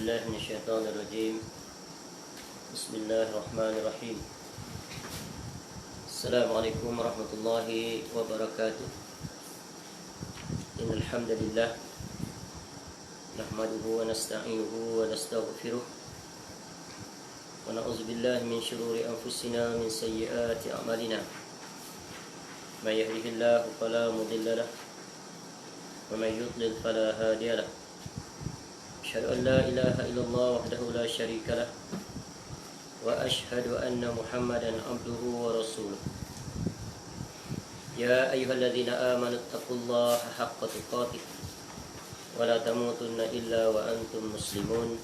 بالله من الشيطان الرجيم. بسم الله الرحمن الرحيم. السلام عليكم ورحمة الله وبركاته. إن الحمد لله نحمده ونستعينه ونستغفره ونعوذ بالله من شرور أنفسنا ومن سيئات أعمالنا. من يهده الله فلا مضل له ومن يضلل فلا هادي له. أشهد أن لا إله إلا الله وحده لا شريك له وأشهد أن محمدا عبده ورسوله. يا أيها الذين آمنوا اتقوا الله حق تقاته ولا تموتن إلا وأنتم مسلمون.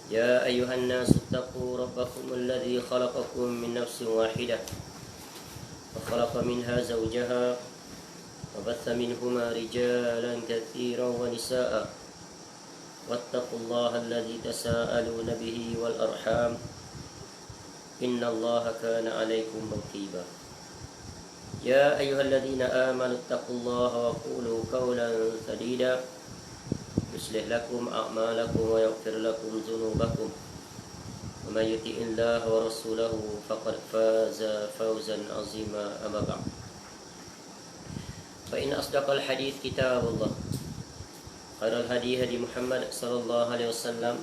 يا أيها الناس اتقوا ربكم الذي خلقكم من نفس واحدة وخلق منها زوجها وبث منهما رجالا كثيرا ونساء واتقوا الله الذي تساءلون به والأرحام إن الله كان عليكم رقيبا. يا أيها الذين آمنوا اتقوا الله وقولوا قولا سديدا يصلح لكم أعمالكم ويغفر لكم ذنوبكم ومن يطع الله ورسوله فقد فاز فوزا عظيما. أما بعد فإن أصدق الحديث كتاب الله خير الهدي هدي محمد صلى الله عليه وسلم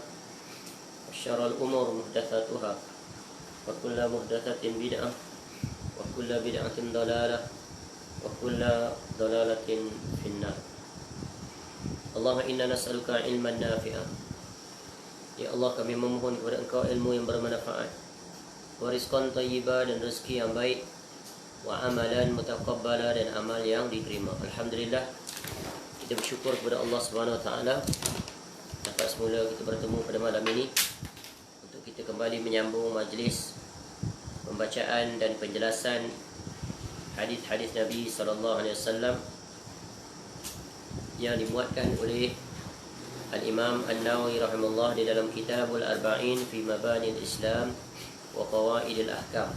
وشر الأمور محدثاتها وكل محدثة بدعة وكل بدعة ضلالة وكل ضلالة في النار. اللهم إنا نسألك علما نافعا. Ya Allah, kami memohon kepada Engkau ilmu yang bermanfaat, wa rizqan thayyiba, dan rezeki yang baik, wa amalan mutaqabbala, dan amal yang diterima. Alhamdulillah, kita bersyukur kepada Allah Subhanahu Wa Taala dapat semula kita bertemu pada malam ini untuk kita kembali menyambung majlis pembacaan dan penjelasan hadis-hadis Nabi sallallahu alaihi wasallam yang dimuatkan oleh Al-Imam An-Nawawi rahimahullah di dalam Kitabul Arba'in fi Mabani al-Islam wa Qawaid al-Ahkam,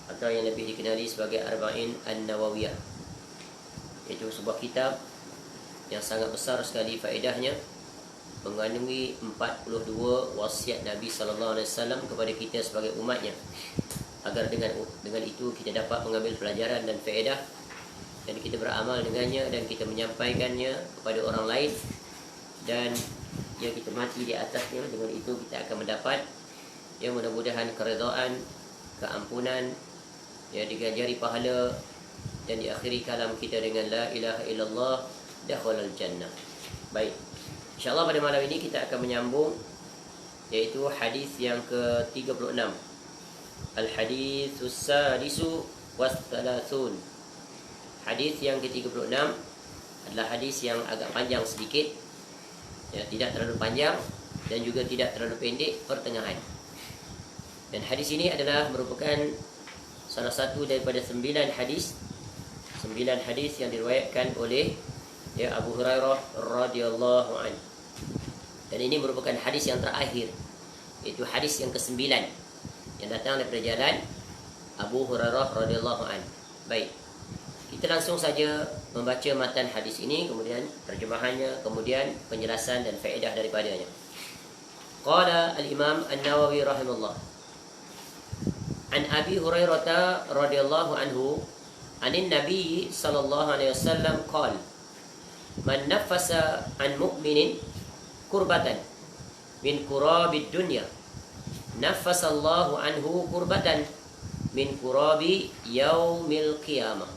atau yang lebih dikenali sebagai Arba'in An-Nawawiyah. Itu sebuah kitab yang sangat besar sekali faedahnya, mengandungi 42 wasiat Nabi sallallahu alaihi wasallam kepada kita sebagai umatnya, agar dengan itu kita dapat mengambil pelajaran dan faedah, dan kita beramal dengannya dan kita menyampaikannya kepada orang lain, dan yang kita mati di atasnya. Dengan itu kita akan mendapat yang mudah-mudahan keredaan, keampunan, ya, diganjari pahala, dan diakhiri kalam kita dengan la ilaha illallah dakhalal jannah. Baik, InsyaAllah pada malam ini kita akan menyambung, yaitu hadis yang ke-36. Al-haditsus sadisu was thalathun. Hadis yang ke-36 adalah hadis yang agak panjang sedikit, ya, tidak terlalu panjang dan juga tidak terlalu pendek, pertengahan. Dan hadis ini adalah merupakan salah satu daripada 9 hadis yang diriwayatkan oleh, ya, Abu Hurairah radhiyallahu anhu. Dan ini merupakan hadis yang terakhir, iaitu hadis yang ke-9 yang datang daripada jalan Abu Hurairah radhiyallahu anhu. Baik, kita langsung saja membaca matan hadis ini, kemudian terjemahannya, kemudian penjelasan dan faedah daripadanya. Qala al-Imam An-Nawawi rahimahullah, an Abi Hurairah radhiyallahu anhu anin Nabi sallallahu alaihi wasallam qala man nafasa an mu'minin kurbatan min kurabid dunya nafasallahu anhu kurbatan min kurabi yaumil qiyamah.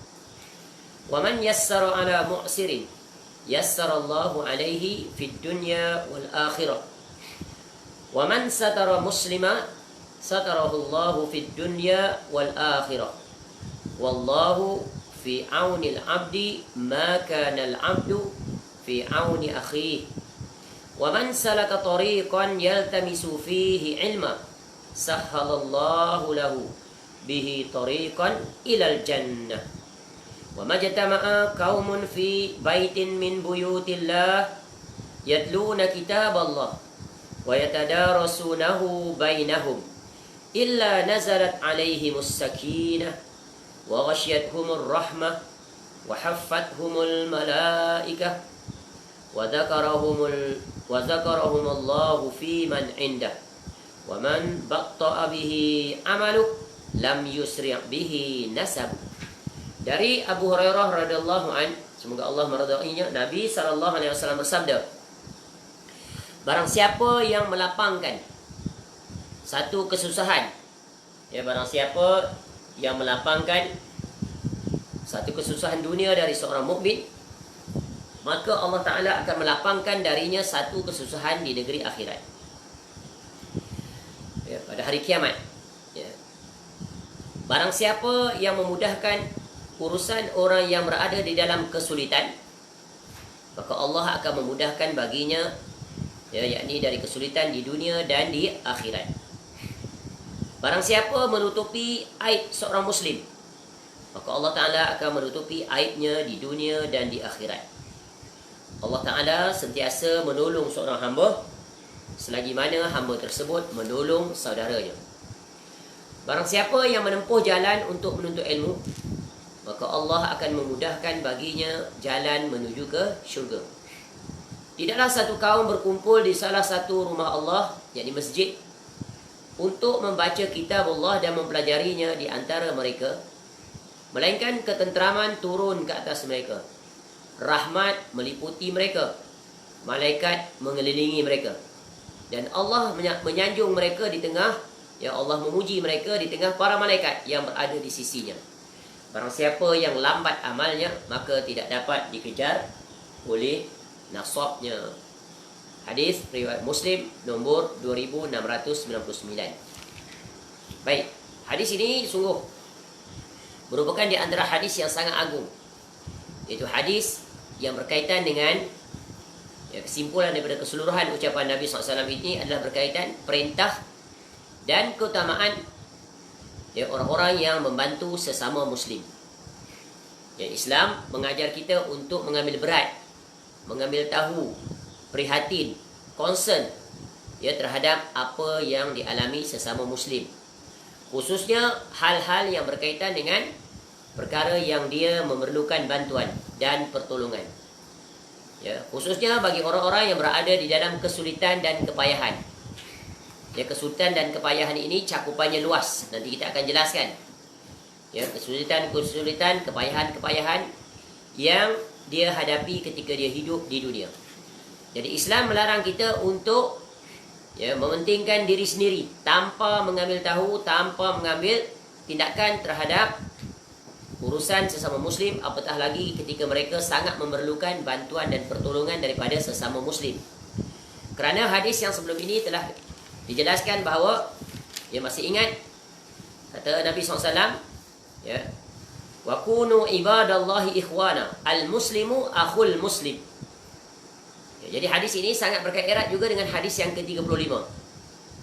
Wa man yassara ala mu'sirin yassarallahu alaihi fid dunya wal akhirah. Wa man satara muslima satarahullahu fid dunya wal akhirah. Wallahu fi auni al-'abdi ma kana al-'abdu fi auni akhihi. Wa man salaka tariqan yaltamisu fihi 'ilma sahhalallahu lahu bihi tariqan ilal jannah. Wa majtama'a qaumun fi baitin min buyutillah yatluna kitaballah wa yatadarasunahu bainahum illa nazalat 'alaihimus sakinah wa ghasyiyatuhumur rahmah wa haffathumul malaikah wa dzakarahumullahu fi man indah wa man batta'a bihi amalu lam yusri' bihi nasab. Dari Abu Hurairah radhiyallahu an, semoga Allah meridainya, Nabi sallallahu alaihi wasallam bersabda, barang siapa yang melapangkan satu kesusahan, ya, barang siapa yang melapangkan satu kesusahan dunia dari seorang mukmin, maka Allah Ta'ala akan melapangkan darinya satu kesusahan di negeri akhirat, ya, pada hari kiamat, ya. Barang siapa yang memudahkan urusan orang yang berada di dalam kesulitan, maka Allah akan memudahkan baginya, ya, yakni dari kesulitan di dunia dan di akhirat. Barang siapa menutupi aib seorang muslim, maka Allah Ta'ala akan menutupi aibnya di dunia dan di akhirat. Allah Ta'ala sentiasa menolong seorang hamba selagi mana hamba tersebut menolong saudaranya. Barang siapa yang menempuh jalan untuk menuntut ilmu, maka Allah akan memudahkan baginya jalan menuju ke syurga. Tidaklah satu kaum berkumpul di salah satu rumah Allah, yakni masjid, untuk membaca kitab Allah dan mempelajarinya di antara mereka, melainkan ketenteraman turun ke atas mereka, rahmat meliputi mereka, malaikat mengelilingi mereka, dan Allah menyanjung mereka di tengah, ya, Allah memuji mereka di tengah para malaikat yang berada di sisinya. Barang siapa yang lambat amalnya, maka tidak dapat dikejar oleh nasabnya. Hadis riwayat Muslim nombor 2699. Baik, hadis ini sungguh merupakan di antara hadis yang sangat agung, iaitu hadis yang berkaitan dengan, ya, kesimpulan daripada keseluruhan ucapan Nabi SAW ini adalah berkaitan perintah dan keutamaan, ya, orang-orang yang membantu sesama muslim. Ya, Islam mengajar kita untuk mengambil berat, mengambil tahu, prihatin, concern, ya, terhadap apa yang dialami sesama muslim, khususnya hal-hal yang berkaitan dengan perkara yang dia memerlukan bantuan dan pertolongan, ya, khususnya bagi orang-orang yang berada di dalam kesulitan dan kepayahan. Ya, kesulitan dan kepayahan ini cakupannya luas, nanti kita akan jelaskan. Ya, kesulitan, kepayahan yang dia hadapi ketika dia hidup di dunia. Jadi Islam melarang kita untuk, ya, mementingkan diri sendiri tanpa mengambil tahu, tanpa mengambil tindakan terhadap urusan sesama muslim, apatah lagi ketika mereka sangat memerlukan bantuan dan pertolongan daripada sesama muslim. Kerana hadis yang sebelum ini telah dijelaskan bahawa, ya, masih ingat kata Nabi SAW, ya, wa kunu ibadallahi ikhwana, al-muslimu akhul muslim. Ya, jadi hadis ini sangat berkaitan juga dengan hadis yang ke-35.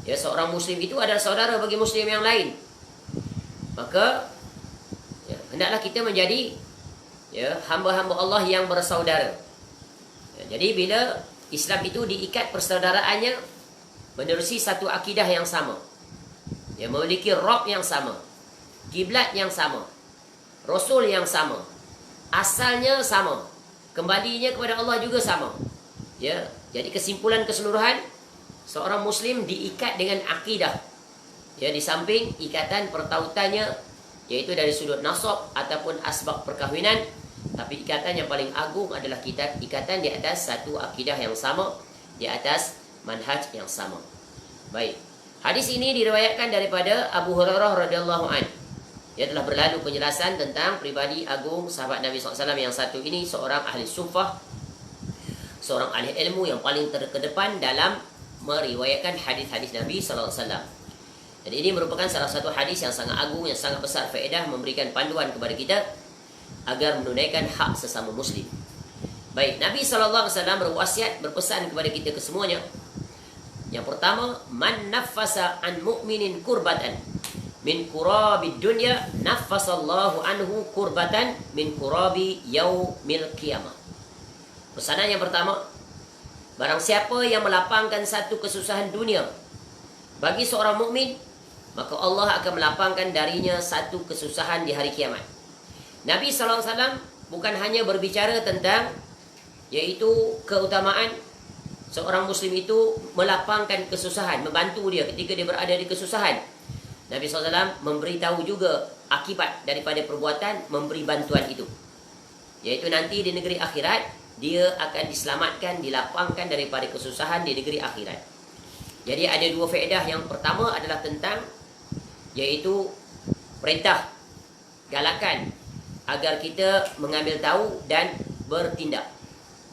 Ya, seorang muslim itu adalah saudara bagi muslim yang lain. Maka, ya, hendaklah kita menjadi, ya, hamba-hamba Allah yang bersaudara. Ya, jadi bila Islam itu diikat persaudaraannya menerusi satu akidah yang sama, yang memiliki Rabb yang sama, kiblat yang sama, Rasul yang sama, asalnya sama, kembalinya kepada Allah juga sama. Ya, jadi kesimpulan keseluruhan, seorang muslim diikat dengan akidah. Ya, di samping ikatan pertautannya, yaitu dari sudut nasab ataupun asbab perkahwinan, tapi ikatan yang paling agung adalah ikatan di atas satu akidah yang sama, di atas manhaj yang sama. Baik. Hadis ini diriwayatkan daripada Abu Hurairah radhiyallahu an. Ya, telah berlalu penjelasan tentang pribadi agung sahabat Nabi SAW yang satu ini, seorang ahli sufah, seorang ahli ilmu yang paling terkedepan dalam meriwayatkan hadis-hadis Nabi SAW. Dan ini merupakan salah satu hadis yang sangat agung, yang sangat besar faedah, memberikan panduan kepada kita agar menunaikan hak sesama muslim. Baik, Nabi SAW berwasiat, berpesan kepada kita kesemuanya. Yang pertama, man nafasa an mu'minin kurbatan min kurabi dunya, nafasallahu anhu kurbatan min kurabi yaumil qiyamah. Pesanan yang pertama, barang siapa yang melapangkan satu kesusahan dunia bagi seorang mukmin, maka Allah akan melapangkan darinya satu kesusahan di hari kiamat. Nabi SAW bukan hanya berbicara tentang, Iaitu keutamaan seorang Muslim itu melapangkan kesusahan, membantu dia ketika dia berada di kesusahan. Nabi SAW memberitahu juga akibat daripada perbuatan memberi bantuan itu. Iaitu nanti di negeri akhirat, dia akan diselamatkan, dilapangkan daripada kesusahan di negeri akhirat. Jadi ada dua faedah. Yang pertama adalah tentang, iaitu perintah, galakan agar kita mengambil tahu dan bertindak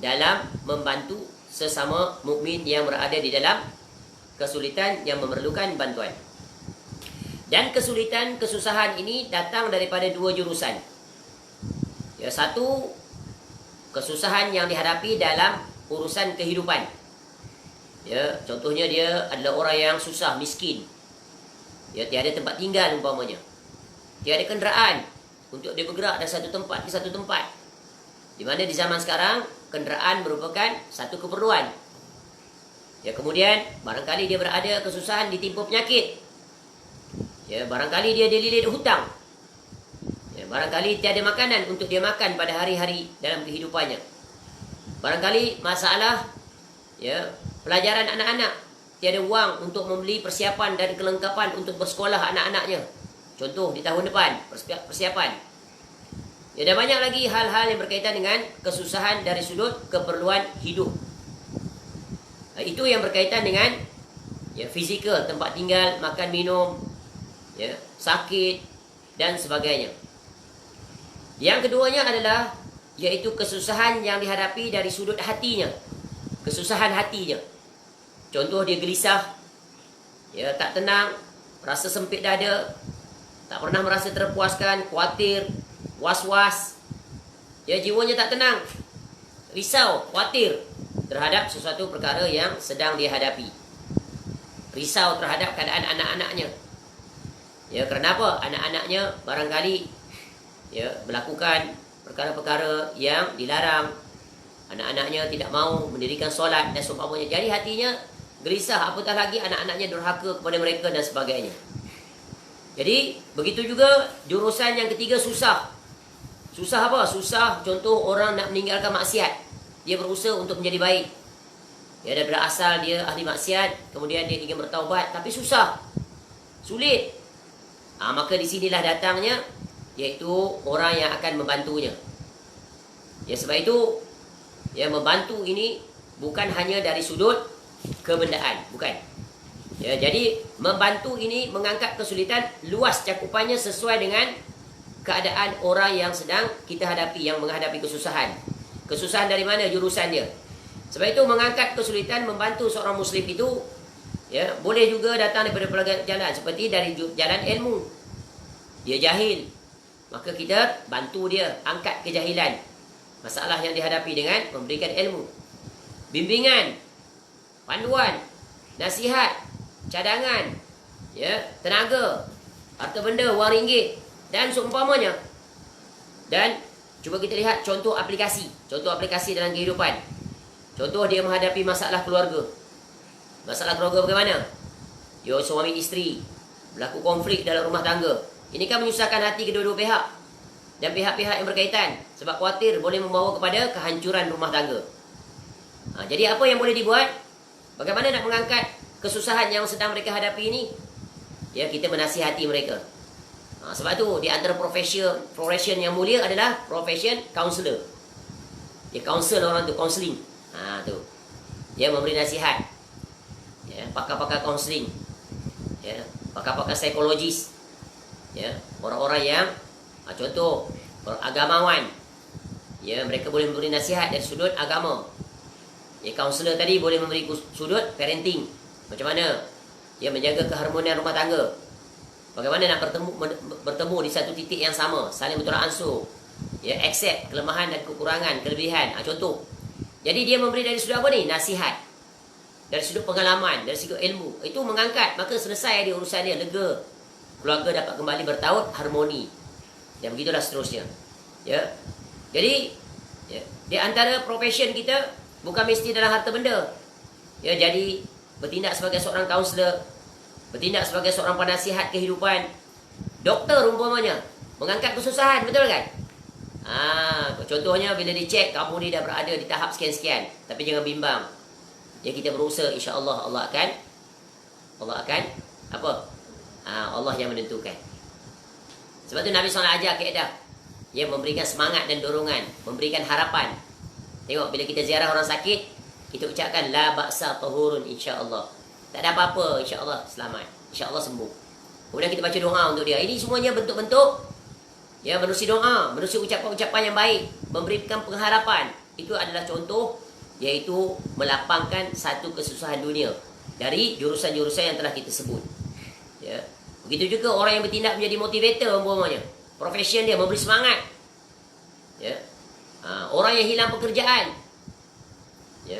dalam membantu sesama mukmin yang berada di dalam kesulitan yang memerlukan bantuan. Dan kesulitan, kesusahan ini datang daripada dua jurusan. Ya, satu, kesusahan yang dihadapi dalam urusan kehidupan. Ya, contohnya dia adalah orang yang susah, miskin. Ya, tiada tempat tinggal umpamanya. Tiada kenderaan untuk dia bergerak dari satu tempat ke satu tempat. Di mana di zaman sekarang kenderaan merupakan satu keperluan. Ya, kemudian barangkali dia berada kesusahan, ditimpa penyakit. Ya, barangkali dia dililit hutang. Ya, barangkali tiada makanan untuk dia makan pada hari-hari dalam kehidupannya. Barangkali masalah, ya, pelajaran anak-anak, tiada wang untuk membeli persiapan dan kelengkapan untuk bersekolah anak-anaknya. Contoh di tahun depan, persiapan. Ya, dan banyak lagi hal-hal yang berkaitan dengan kesusahan dari sudut keperluan hidup. Itu yang berkaitan dengan, ya, fizikal, tempat tinggal, makan minum, ya, sakit dan sebagainya. Yang keduanya adalah, iaitu kesusahan yang dihadapi dari sudut hatinya, kesusahan hatinya. Contoh dia gelisah, ya, tak tenang, rasa sempit dada, tak pernah merasa terpuaskan, khawatir, was-was. Ya, jiwanya tak tenang, risau, khawatir terhadap sesuatu perkara yang sedang dia hadapi. Risau terhadap keadaan anak-anaknya. Ya, kerana apa? Anak-anaknya barangkali, ya, melakukan perkara-perkara yang dilarang. Anak-anaknya tidak mau mendirikan solat dan seumpamanya. Jadi hatinya gelisah, apatah lagi anak-anaknya durhaka kepada mereka dan sebagainya. Jadi begitu juga jurusan yang ketiga, susah. Susah apa? Susah contoh orang nak meninggalkan maksiat. Dia berusaha untuk menjadi baik. Ya, daripada asal dia ahli maksiat, kemudian dia ingin bertaubat, tapi susah, sulit. Maka di sinilah datangnya, iaitu orang yang akan membantunya. Ya, sebab itu, ya, membantu ini bukan hanya dari sudut kebendaan, bukan. Ya, jadi membantu ini mengangkat kesulitan luas cakupannya sesuai dengan keadaan orang yang sedang kita hadapi, yang menghadapi kesusahan. Kesusahan dari mana jurusan dia. Sebab itu mengangkat kesulitan membantu seorang Muslim itu, ya, boleh juga datang daripada pelbagai jalan, seperti dari jalan ilmu. Dia jahil, maka kita bantu dia angkat kejahilan, masalah yang dihadapi dengan memberikan ilmu, bimbingan, panduan, nasihat, cadangan, ya, tenaga, harta benda, wang ringgit dan seumpamanya. Dan cuba kita lihat contoh aplikasi dalam kehidupan. Contoh dia menghadapi masalah keluarga. Masalah keluarga bagaimana? Ya, suami isteri berlaku konflik dalam rumah tangga. Ini kan menyusahkan hati kedua-dua pihak dan pihak-pihak yang berkaitan, sebab khawatir boleh membawa kepada kehancuran rumah tangga. Jadi apa yang boleh dibuat? Bagaimana nak mengangkat kesusahan yang sedang mereka hadapi ini? Ya, kita menasihati mereka. Sebab tu di antara profession yang mulia adalah profession counselor. Dia counsel orang tu, counselling. Tu. Dia memberi nasihat. Ya, pakar-pakar counselling. Ya, pakar-pakar psikologis. Ya, orang-orang yang contoh agamawan. Ya, mereka boleh memberi nasihat dari sudut agama. Ya, counselor tadi boleh memberi sudut parenting. Macam mana dia menjaga keharmonian rumah tangga. Bagaimana nak bertemu di satu titik yang sama, saling bertolak ansur, ya, accept kelemahan dan kekurangan, kelebihan. Contoh. Jadi dia memberi dari sudut apa ni? Nasihat. Dari sudut pengalaman, dari sudut ilmu. Itu mengangkat, maka selesai dia urusan dia, lega. Keluarga dapat kembali bertaut, harmoni. Dan begitulah seterusnya. Ya. Jadi, ya, di antara profession kita bukan mesti dalam harta benda. Ya, jadi bertindak sebagai seorang kaunselor, bertindak sebagai seorang penasihat kehidupan. Doktor umpamanya mengangkat kesusahan, betul kan? Contohnya bila dicek kamu ni dah berada di tahap sekian-sekian, tapi jangan bimbang. Ya, kita berusaha, insya-Allah Allah akan apa? Allah yang menentukan. Sebab tu Nabi SAW ajar kaedah, ya, memberikan semangat dan dorongan, memberikan harapan. Tengok bila kita ziarah orang sakit, kita ucapkan la ba'sa tahurun, insya-Allah. Tak ada apa-apa, insya-Allah selamat, insya-Allah sembuh. Kemudian kita baca doa untuk dia. Ini semuanya bentuk-bentuk, ya, manusia doa, manusia ucapan-ucapan yang baik, memberikan pengharapan. Itu adalah contoh, iaitu melapangkan satu kesusahan dunia dari jurusan-jurusan yang telah kita sebut. Ya. Begitu juga orang yang bertindak menjadi motivator umpamanya. Profession dia memberi semangat. Ya. Orang yang hilang pekerjaan. Ya.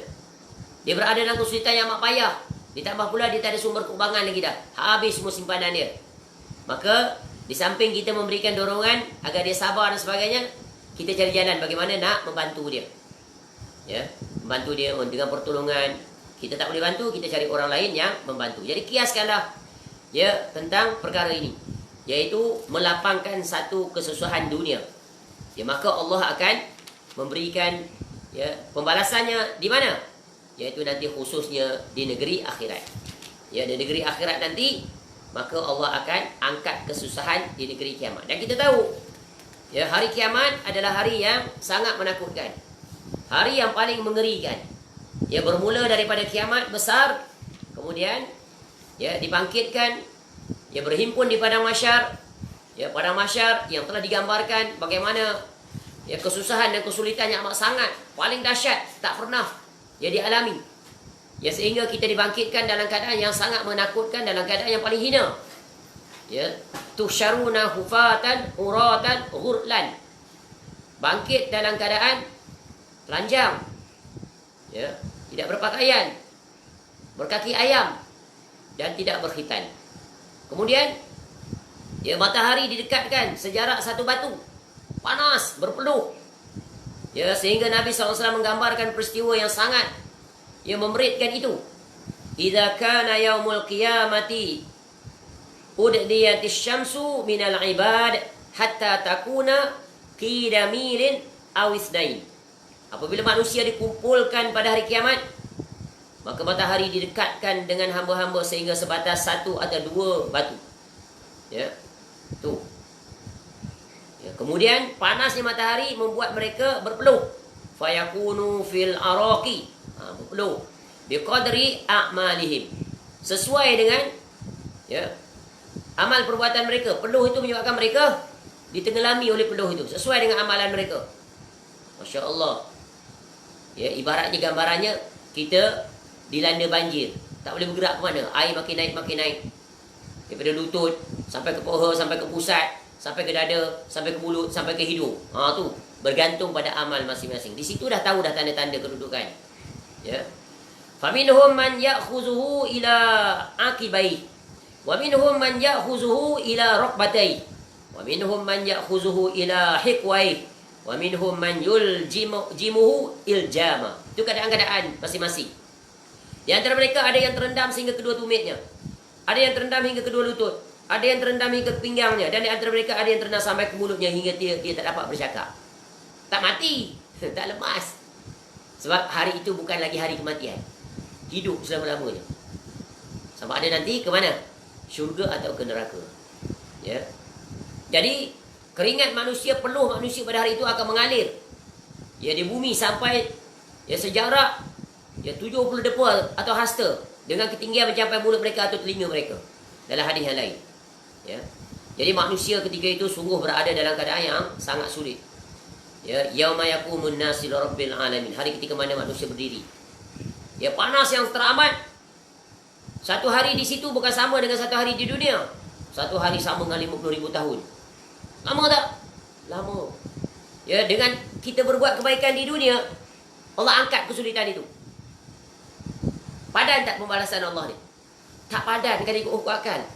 Dia berada dalam kesulitan yang amat payah. Ditambah pula dia tak ada sumber keuangan lagi dah. Habis semua simpanan dia. Maka di samping kita memberikan dorongan agar dia sabar dan sebagainya, kita cari jalan bagaimana nak membantu dia. Ya, membantu dia dengan pertolongan. Kita tak boleh bantu, kita cari orang lain yang membantu. Jadi kiaskanlah, ya, tentang perkara ini, iaitu melapangkan satu kesusahan dunia. Ya, maka Allah akan memberikan, ya, pembalasannya di mana? Iaitu nanti khususnya di negeri akhirat. Ya, di negeri akhirat nanti, maka Allah akan angkat kesusahan di negeri kiamat. Dan kita tahu, ya, hari kiamat adalah hari yang sangat menakutkan. Hari yang paling mengerikan. Ya, bermula daripada kiamat besar, kemudian, ya, dibangkitkan, ya, berhimpun di padang mahsyar. Ya, padang mahsyar yang telah digambarkan bagaimana, ya, kesusahan dan kesulitan yang amat sangat, paling dahsyat, tak pernah ya dialami. Ya, sehingga kita dibangkitkan dalam keadaan yang sangat menakutkan, dalam keadaan yang paling hina. Ya, tusyaruna hufatan uratan ghurlan. Bangkit dalam keadaan telanjang. Ya, tidak berpakaian, berkaki ayam dan tidak berkhitan. Kemudian, ya, matahari didekatkan sejarak satu batu. Panas, berpeluh. Ya, sehingga Nabi SAW menggambarkan peristiwa yang sangat, ya, memeritkan itu. Idza kana yaumul qiyamati uddiyatis syamsu minal ibad hatta takuna qidamilin aw isnain. Apabila manusia dikumpulkan pada hari kiamat, maka matahari didekatkan dengan hamba-hamba sehingga sebatas satu atau dua batu. Ya, tu. Ya, kemudian panasnya matahari membuat mereka berpeluh. Fayakunu fil araqi. Berpeluh. Biqadri a'malihim. Sesuai dengan, ya, amal perbuatan mereka. Peluh itu menyebabkan mereka ditenggelami oleh peluh itu. Sesuai dengan amalan mereka. Masya Allah. Ya, ibaratnya gambarannya kita dilanda banjir, tak boleh bergerak ke mana. Air makin naik. Daripada lutut sampai ke paha, sampai ke pusat, sampai ke dada, sampai ke mulut, sampai ke hidung. Tu bergantung pada amal masing-masing. Di situ dah tahu dah tanda-tanda kedudukan. Ya. Faminhum man ya'khuzuhu ila aqibai, wa minhum man ya'khuzuhu ila rukbatai, wa minhum man ya'khuzuhu ila hiqwai, wa minhum man yuljimuhu iljama. Itu keadaan-keadaan masing-masing. Di antara mereka ada yang terendam sehingga kedua tumitnya, ada yang terendam hingga kedua lutut, ada yang terendam hingga ke pinggangnya, dan di antara mereka ada yang terendam sampai ke mulutnya hingga dia tak dapat bercakap. Tak mati, tak lemas. Sebab hari itu bukan lagi hari kematian. Hidup selama-lamanya. Sama ada nanti ke mana? Syurga atau ke neraka. Ya. Jadi keringat manusia, peluh manusia pada hari itu akan mengalir, ya, di bumi sampai, ya, sejarak, ya, 70 depa atau hasta dengan ketinggian mencapai mulut mereka atau telinga mereka. Dalam hadis yang lain. Ya. Jadi manusia ketika itu sungguh berada dalam keadaan yang sangat sulit. Ya, yauma yaqumun nasu lirabbil alamin. Hari ketika mana manusia berdiri. Ya, panas yang teramat. Satu hari di situ bukan sama dengan satu hari di dunia. Satu hari sama dengan 50,000 tahun. Lama tak? Lama. Ya, dengan kita berbuat kebaikan di dunia, Allah angkat kesulitan itu. Padan tak pembalasan Allah ni? Tak padan kan ikut hukum akal.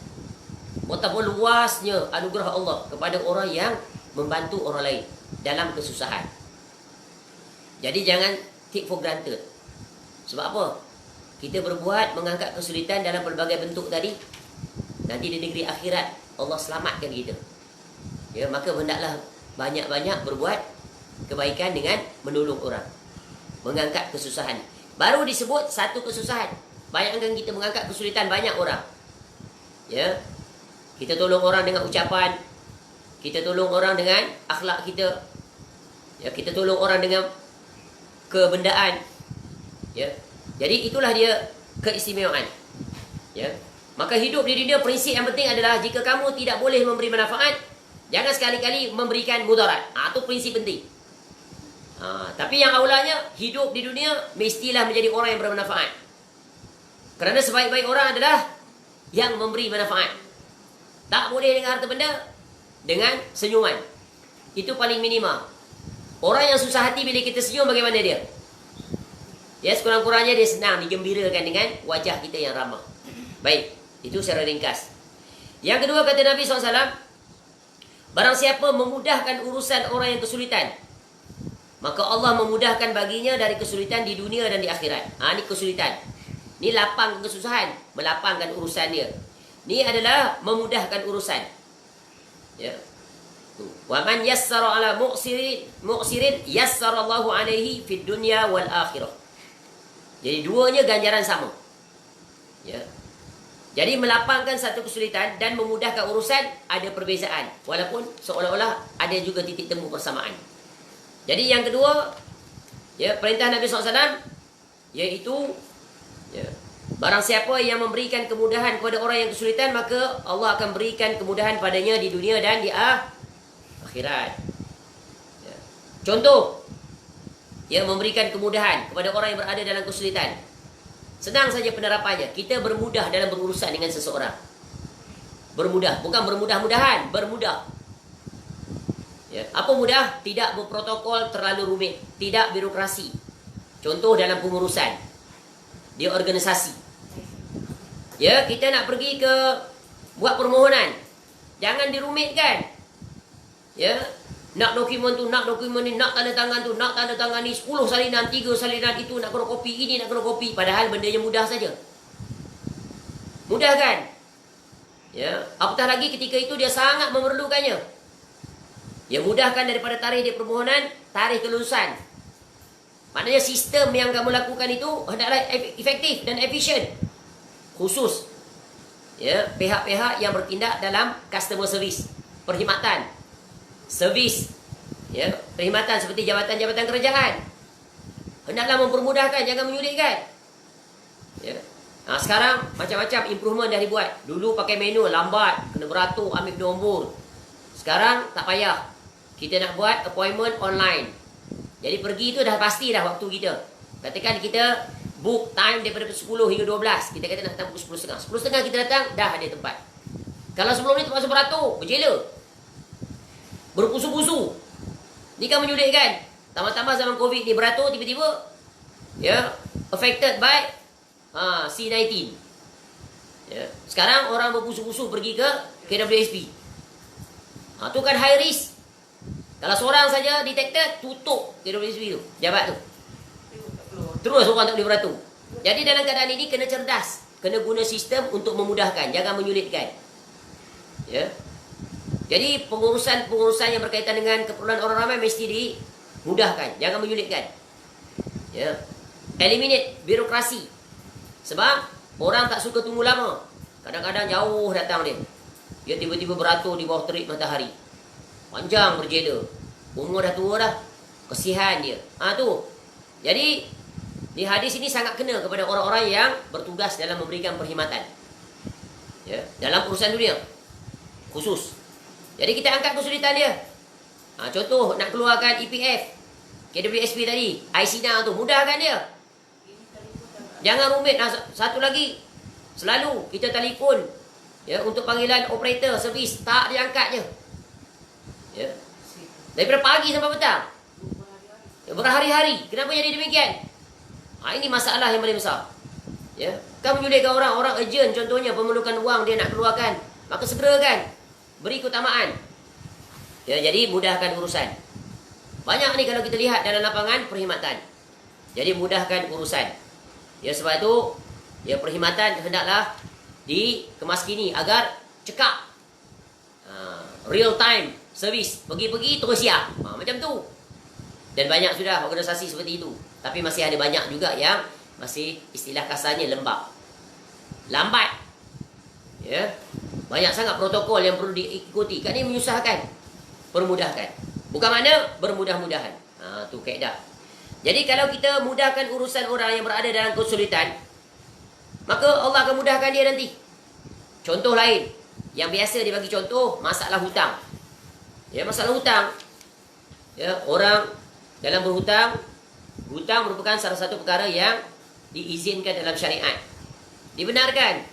Betapa luasnya anugerah Allah kepada orang yang membantu orang lain dalam kesusahan. Jadi jangan take for granted. Sebab apa? Kita berbuat mengangkat kesulitan dalam pelbagai bentuk tadi. Nanti di negeri akhirat Allah selamatkan kita. Ya, maka hendaklah banyak-banyak berbuat kebaikan dengan menolong orang, mengangkat kesusahan. Baru disebut satu kesusahan. Bayangkan kita mengangkat kesulitan banyak orang. Ya. Kita tolong orang dengan ucapan, kita tolong orang dengan akhlak kita. Ya, kita tolong orang dengan kebendaan. Ya. Jadi itulah dia keistimewaan. Ya. Maka hidup di dunia, prinsip yang penting adalah jika kamu tidak boleh memberi manfaat, jangan sekali-kali memberikan mudarat. Itu prinsip penting. Tapi yang aulanya, hidup di dunia mestilah menjadi orang yang bermanfaat. Kerana sebaik-baik orang adalah yang memberi manfaat. Tak boleh dengan harta benda, dengan senyuman. Itu paling minima. Orang yang susah hati bila kita senyum, bagaimana dia? Ya, sekurang-kurangnya dia senang, digembirakan dengan wajah kita yang ramah. Baik, itu secara ringkas. Yang kedua kata Nabi SAW, barang siapa memudahkan urusan orang yang kesulitan, maka Allah memudahkan baginya dari kesulitan di dunia dan di akhirat. Ini kesulitan. Ini lapang kesusahan, melapangkan urusan dia. Ini adalah memudahkan urusan. Ya. Wa man yassara ala mu'sirin yassara Allahu alaihi fid dunya wal akhirah. Jadi duanya ganjaran sama. Ya. Jadi melapangkan satu kesulitan dan memudahkan urusan ada perbezaan, walaupun seolah-olah ada juga titik temu persamaan. Jadi yang kedua, ya, perintah Nabi SAW, iaitu ya, barang siapa yang memberikan kemudahan kepada orang yang kesulitan, maka Allah akan berikan kemudahan padanya di dunia dan di akhirat. Ya. Contoh, yang memberikan kemudahan kepada orang yang berada dalam kesulitan. Senang saja penerapannya. Kita bermudah dalam berurusan dengan seseorang. Bermudah, bukan bermudah-mudahan, bermudah. Ya. Apa mudah? Tidak berprotokol terlalu rumit, tidak birokrasi. Contoh dalam pengurusan, dia organisasi. Ya, kita nak pergi ke buat permohonan, jangan dirumitkan. Ya, nak dokumen tu, nak dokumen ni, nak tanda tangan tu, nak tanda tangan ni, 10 salinan, 3 salinan itu, nak kena kopi ini, nak kena kopi. Padahal bendanya mudah saja. Mudah kan? Ya, apatah lagi ketika itu dia sangat memerlukannya. Ya, mudahkan daripada tarikh dia permohonan, tarikh kelulusan. Maknanya sistem yang kamu lakukan itu hendaklah efektif dan efisien. Khusus ya, pihak-pihak yang bertindak dalam customer service, perkhidmatan, servis, ya, perkhidmatan seperti jabatan-jabatan kerajaan, hendaklah mempermudahkan, jangan menyulitkan. Ya. Sekarang macam-macam improvement dah dibuat. Dulu pakai manual, lambat, kena beratur, ambil nombor. Sekarang tak payah. Kita nak buat appointment online. Jadi pergi tu dah pasti dah waktu kita. Katakan kita book time daripada 10 hingga 12. Kita kata nak datang pukul 10.30. 10.30 kita datang, dah ada tempat. Kalau sebelum ni terpaksa beratur, berjela, berpusu-pusu, ni kan menyulitkan. Tambah-tambah zaman COVID ni beratur tiba-tiba, ya, affected by C19. Ya. Sekarang orang berpusu-pusu pergi ke KWSP. Tu kan high risk. Kalau seorang saja detected, tutup KWSP tu, jabat tu. Terus orang tak boleh beratur. Jadi dalam keadaan ini kena cerdas, kena guna sistem untuk memudahkan, jangan menyulitkan. Ya. Jadi pengurusan yang berkaitan dengan keperluan orang ramai mesti dimudahkan, jangan menyulitkan. Ya. Eliminate birokrasi. Sebab orang tak suka tunggu lama. Kadang-kadang jauh datang dia. Dia tiba-tiba beratur di bawah terik matahari. Panjang berjela. Umur dah tua dah. Kesihan dia. Tu. Jadi di hadis ini sangat kena kepada orang-orang yang bertugas dalam memberikan perkhidmatan. Ya, dalam urusan dunia khusus. Jadi kita angkat kesulitan dia. Contoh nak keluarkan EPF, KWSP tadi, ICNA tu, mudahkan dia. Jangan rumit. Satu lagi, selalu kita telefon, ya, untuk panggilan operator servis, tak diangkatnya. Ya. Daripada pagi sampai petang. Ya, berhari-hari. Kenapa jadi demikian? Ini masalah yang paling besar. Ya, kan menyulitkan orang. Orang urgent contohnya, memerlukan wang dia nak keluarkan, maka segerakan, beri keutamaan. Ya, jadi mudahkan urusan. Banyak ni kalau kita lihat dalam lapangan perkhidmatan. Jadi mudahkan urusan. Ya, sebab itu ya, perkhidmatan hendaklah dikemaskini agar cekap. Real time service. Pergi-pergi terus siap. Macam tu. Dan banyak sudah organisasi seperti itu. Tapi masih ada banyak juga yang masih istilah kasarnya lembab. Lambat. Ya. Banyak sangat protokol yang perlu diikuti. Kan ini menyusahkan. Permudahkan. Bukan mana bermudah-mudahan. Tu kaedah. Jadi kalau kita mudahkan urusan orang yang berada dalam kesulitan, maka Allah akan mudahkan dia nanti. Contoh lain. Yang biasa dia bagi contoh, masalah hutang. Ya, masalah hutang. Ya, orang dalam berhutang, hutang merupakan salah satu perkara yang diizinkan dalam syariat. Dibenarkan.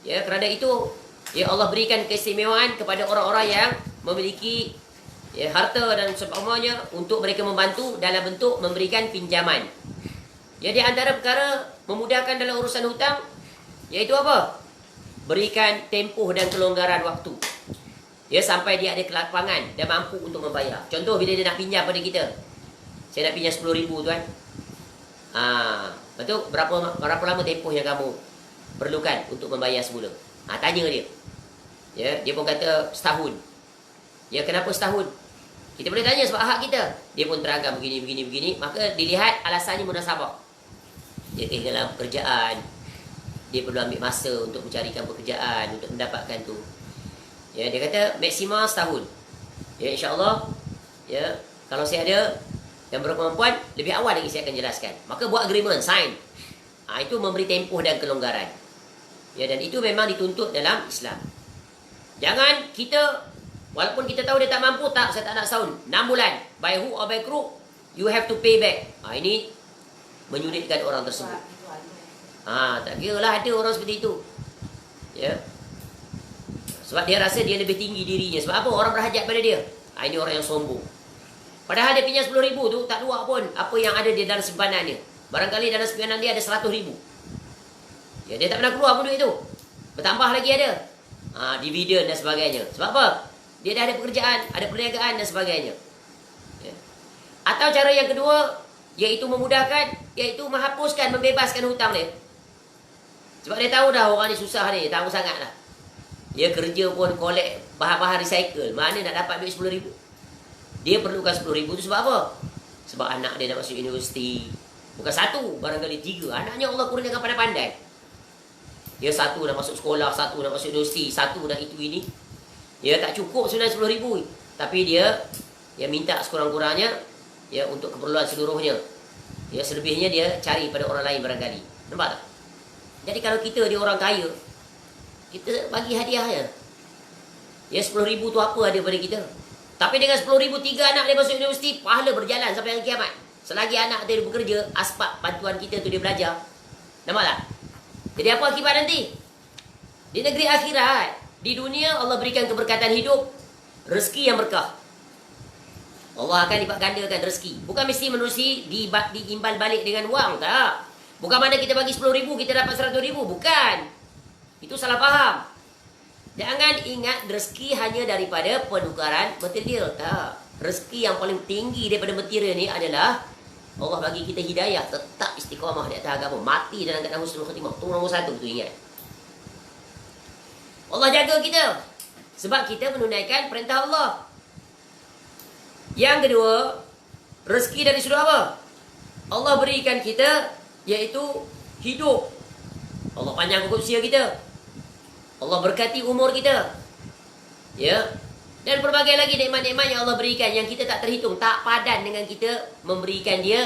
Ya, kerana itu ya Allah berikan keistimewaan kepada orang-orang yang memiliki ya, harta dan seumpamanya untuk mereka membantu dalam bentuk memberikan pinjaman. Ya, di antara perkara memudahkan dalam urusan hutang iaitu apa? Berikan tempoh dan kelonggaran waktu. Ya, sampai dia ada kelapangan dan mampu untuk membayar. Contoh bila dia nak pinjam pada kita. Saya nak pinjam 10,000 tuan. Betul? Berapa lama tempoh yang kamu perlukan untuk membayar semula? Tanya dia. Ya, dia pun kata setahun. Ya, kenapa setahun? Kita boleh tanya sebab hak kita. Dia pun terangkan begini. Maka dilihat alasannya munasabah. Dia kehilangan pekerjaan. Dia perlu ambil masa untuk mencarikan pekerjaan, untuk mendapatkan tu. Ya, dia kata maksimal setahun. Ya, insya-Allah. Ya, kalau saya ada yang berkemampuan, lebih awal lagi saya akan jelaskan. Maka buat agreement, sign. Itu memberi tempoh dan kelonggaran. Ya, dan itu memang dituntut dalam Islam. Jangan kita, walaupun kita tahu dia tak mampu, tak, saya tak nak setahun. 6 bulan, by hook or by crook, you have to pay back. Ini menyulitkan orang tersebut. Tak kira lah ada orang seperti itu. Ya. Sebab dia rasa dia lebih tinggi dirinya. Sebab apa? Orang berhajat pada dia. Ini orang yang sombong. Padahal dia pinjam 10,000 tu tak luar pun apa yang ada di dalam simpanan dia. Barangkali dalam simpanan dia ada 100,000. Ya, dia tak pernah keluar pun duit tu. Bertambah lagi ada. Dividen dan sebagainya. Sebab apa? Dia dah ada pekerjaan, ada perniagaan dan sebagainya. Ya. Atau cara yang kedua, iaitu memudahkan, iaitu menghapuskan, membebaskan hutang dia. Sebab dia tahu dah orang ni susah ni, tahu sangat lah. Dia kerja pun collect bahan-bahan recycle. Mana nak dapat duit 10,000? Dia perlukan 10,000 tu sebab apa? Sebab anak dia nak masuk universiti. Bukan satu, barangkali 3. Anaknya Allah kurniakan pandai-pandai. Dia satu nak masuk sekolah, satu nak masuk universiti, satu nak itu ini. Dia tak cukup sebenarnya 10,000. Tapi dia minta sekurang-kurangnya ya untuk keperluan seluruhnya. Ya, selebihnya dia cari pada orang lain barangkali. Nampak tak? Jadi kalau kita dia orang kaya, kita bagi hadiahnya. Ya, 10,000 tu apa ada pada kita? Tapi dengan 10,000, 3 anak dia masuk universiti, pahala berjalan sampai hari kiamat. Selagi anak dia bekerja, asbab bantuan kita tu dia belajar. Nampak tak? Jadi apa akibat nanti? Di negeri akhirat, di dunia Allah berikan keberkatan hidup, rezeki yang berkah. Allah akan lipat gandakan rezeki. Bukan mesti menerusi diimbal balik dengan wang, tak. Bukan mana kita bagi 10,000, kita dapat 100,000. Bukan. Itu salah faham. Jangan ingat rezeki hanya daripada penukaran material. Tak. Rezeki yang paling tinggi daripada material ni adalah Allah bagi kita hidayah, tetap istiqamah di atas agama, mati dalam keadaan husnul khatimah. Itu nombor 1, tu ingat. Allah jaga kita sebab kita menunaikan perintah Allah. Yang kedua, rezeki dari sudut apa? Allah berikan kita iaitu hidup. Allah panjangkan usia kita. Allah berkati umur kita. Ya. Dan berbagai lagi nikmat-nikmat yang Allah berikan yang kita tak terhitung, tak padan dengan kita memberikan dia,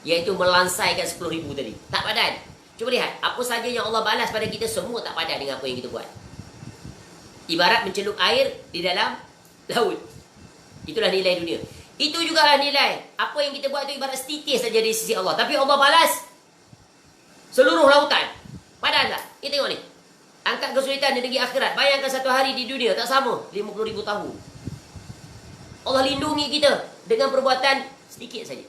iaitu melansaikan 10,000 tadi. Tak padan. Cuba lihat, apa saja yang Allah balas pada kita semua tak padan dengan apa yang kita buat. Ibarat mencelup air di dalam laut. Itulah nilai dunia. Itu jugalah nilai. Apa yang kita buat itu ibarat setitis saja di sisi Allah. Tapi Allah balas seluruh lautan. Padan tak? Kita tengok ni. Angkat kesulitan di negeri akhirat. Bayangkan satu hari di dunia tak sama 50,000 tahun. Allah lindungi kita dengan perbuatan sedikit saja.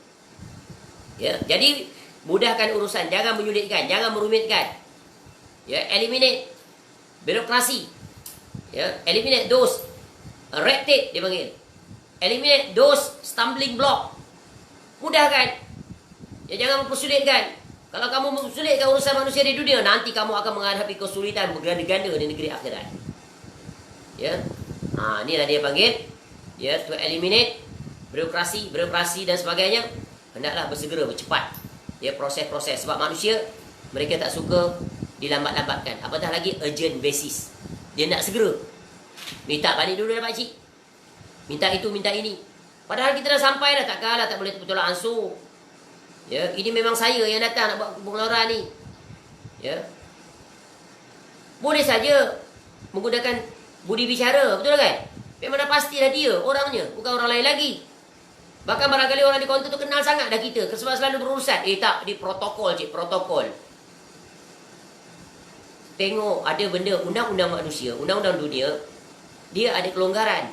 Ya, jadi mudahkan urusan, jangan menyulitkan, jangan merumitkan. Ya, eliminate birokrasi. Ya, eliminate those red tape dia panggil. Eliminate those stumbling block. Mudahkan. Ya, jangan mempersulitkan. Kalau kamu mempersulitkan urusan manusia di dunia, nanti kamu akan menghadapi kesulitan berganda-ganda di negeri akhirat. Ya. Inilah dia panggil, ya, to eliminate birokrasi dan sebagainya, hendaklah bersegera, bercepat. Ya, proses-proses. Sebab manusia, mereka tak suka dilambat-lambatkan. Apatah lagi urgent basis. Dia nak segera. Minta balik dulu dah pakcik. Minta itu, minta ini. Padahal kita dah sampai dah. Takkanlah tak boleh tolak ansur. Ya, ini memang saya yang datang nak buat pengeluaran ni. Ya. Boleh saja menggunakan budi bicara, betul kan? Memang dah pastilah dia orangnya, bukan orang lain lagi. Bahkan barangkali orang di kaunter tu kenal sangat dah kita, sebab selalu berurusan. Tak, di protokol cik, protokol. Tengok ada benda, undang-undang manusia, undang-undang dunia, dia ada kelonggaran.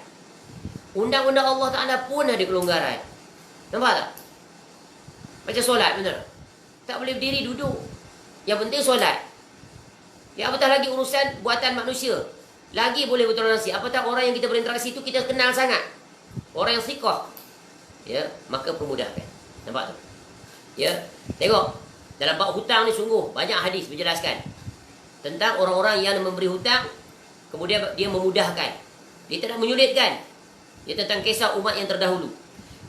Undang-undang Allah Ta'ala pun ada kelonggaran. Nampak tak? Macam solat, benar? Tak boleh berdiri, duduk. Yang penting solat. Ya, apatah lagi urusan buatan manusia. Lagi boleh bertoleransi. Apatah orang yang kita berinteraksi itu kita kenal sangat. Orang yang sikoh. Ya, maka permudahkan. Nampak tu? Ya, tengok. Dalam bab hutang ni sungguh banyak hadis menjelaskan tentang orang-orang yang memberi hutang, kemudian dia memudahkan. Dia tidak menyulitkan. Dia tentang kisah umat yang terdahulu.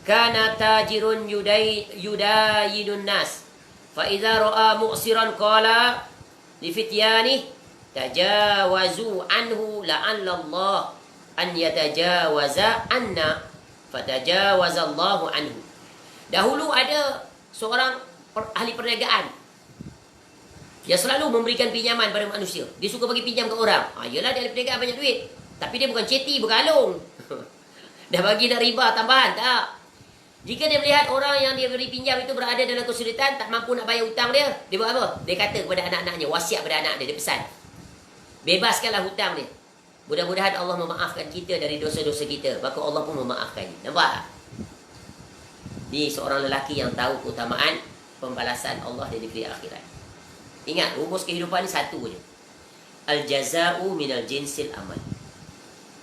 Kana tajirun yudayinun nas. Fa idza ra'a mu'siran qala li fityani tajawazu anhu la'alla Allah an yatajawaza anna fatajawazallahu anhu. Dahulu ada seorang ahli perniagaan. Dia selalu memberikan pinjaman pada manusia. Dia suka bagi pinjam ke orang. Yelah, dia ahli perniagaan banyak duit. Tapi dia bukan ceti, berkalung. Dah bagi dah riba tambahan, tak. Jika dia melihat orang yang dia beri pinjam itu berada dalam kesulitan, tak mampu nak bayar hutang dia, dia buat apa? Dia kata kepada anak-anaknya, wasiat pada anak dia pesan. Bebaskanlah hutang dia. Mudah-mudahan Allah memaafkan kita dari dosa-dosa kita. Maka Allah pun memaafkan. Nampak tak? Ni seorang lelaki yang tahu keutamaan pembalasan Allah di negeri akhirat. Ingat, rumus kehidupan ni satu je. Al-jaza'u minal jinsil amal.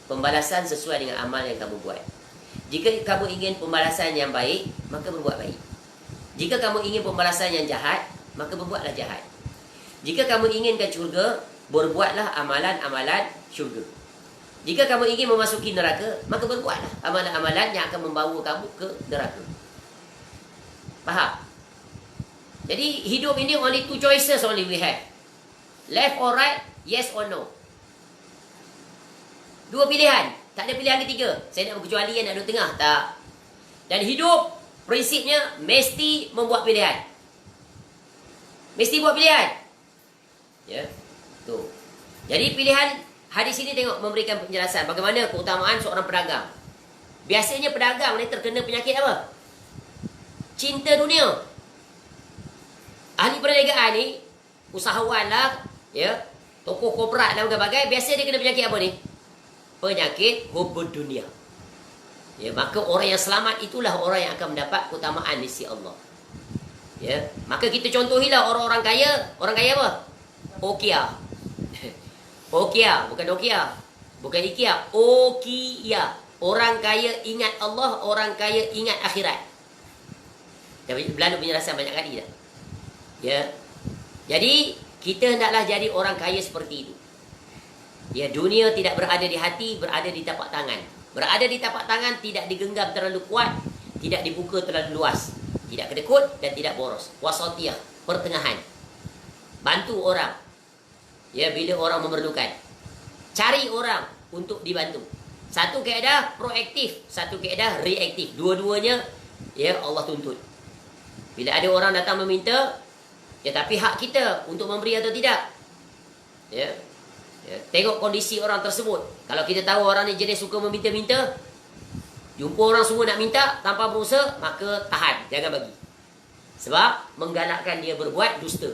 Pembalasan sesuai dengan amal yang kamu buat. Jika kamu ingin pembalasan yang baik, maka berbuat baik. Jika kamu ingin pembalasan yang jahat, maka berbuatlah jahat. Jika kamu inginkan syurga, berbuatlah amalan-amalan syurga. Jika kamu ingin memasuki neraka, maka berbuatlah amalan-amalan yang akan membawa kamu ke neraka. Faham? Jadi hidup ini only two choices only we have. Left or right, yes or no. Dua pilihan. Tak ada pilihan ketiga. Saya nak berkecualian, nak duduk tengah. Tak. Dan hidup, prinsipnya, mesti membuat pilihan. Mesti buat pilihan. Ya. Tu. Jadi pilihan, hadis ini tengok memberikan penjelasan. Bagaimana keutamaan seorang pedagang. Biasanya pedagang ni terkena penyakit apa? Cinta dunia. Ahli perniagaan ni, usahawan lah, ya, tokoh korporat dan berbagai, biasa dia kena penyakit apa ni? Penyakit hubud dunia. Ya, maka orang yang selamat itulah orang yang akan mendapat keutamaan di sisi Allah. Ya, maka kita contohilah orang-orang kaya. Orang kaya apa? Okia. Okia, bukan Nokia. Bukan IKEA. Okia. Orang kaya ingat Allah, orang kaya ingat akhirat. Dah berlalu penjelasan banyak kali dah. Ya. Jadi kita hendaklah jadi orang kaya seperti itu. Ya, dunia tidak berada di hati, berada di tapak tangan. Berada di tapak tangan, tidak digenggam terlalu kuat, tidak dibuka terlalu luas, tidak kedekut dan tidak boros. Wasatiyah, pertengahan. Bantu orang. Ya, bila orang memerlukan. Cari orang untuk dibantu. Satu keadaan proaktif, satu keadaan reaktif. Dua-duanya ya Allah tuntut. Bila ada orang datang meminta, ya tapi hak kita untuk memberi atau tidak. Ya. Ya, tengok kondisi orang tersebut. Kalau kita tahu orang ni jenis suka meminta-minta, jumpa orang semua nak minta tanpa berusaha, maka tahan, jangan bagi. Sebab menggalakkan dia berbuat dusta.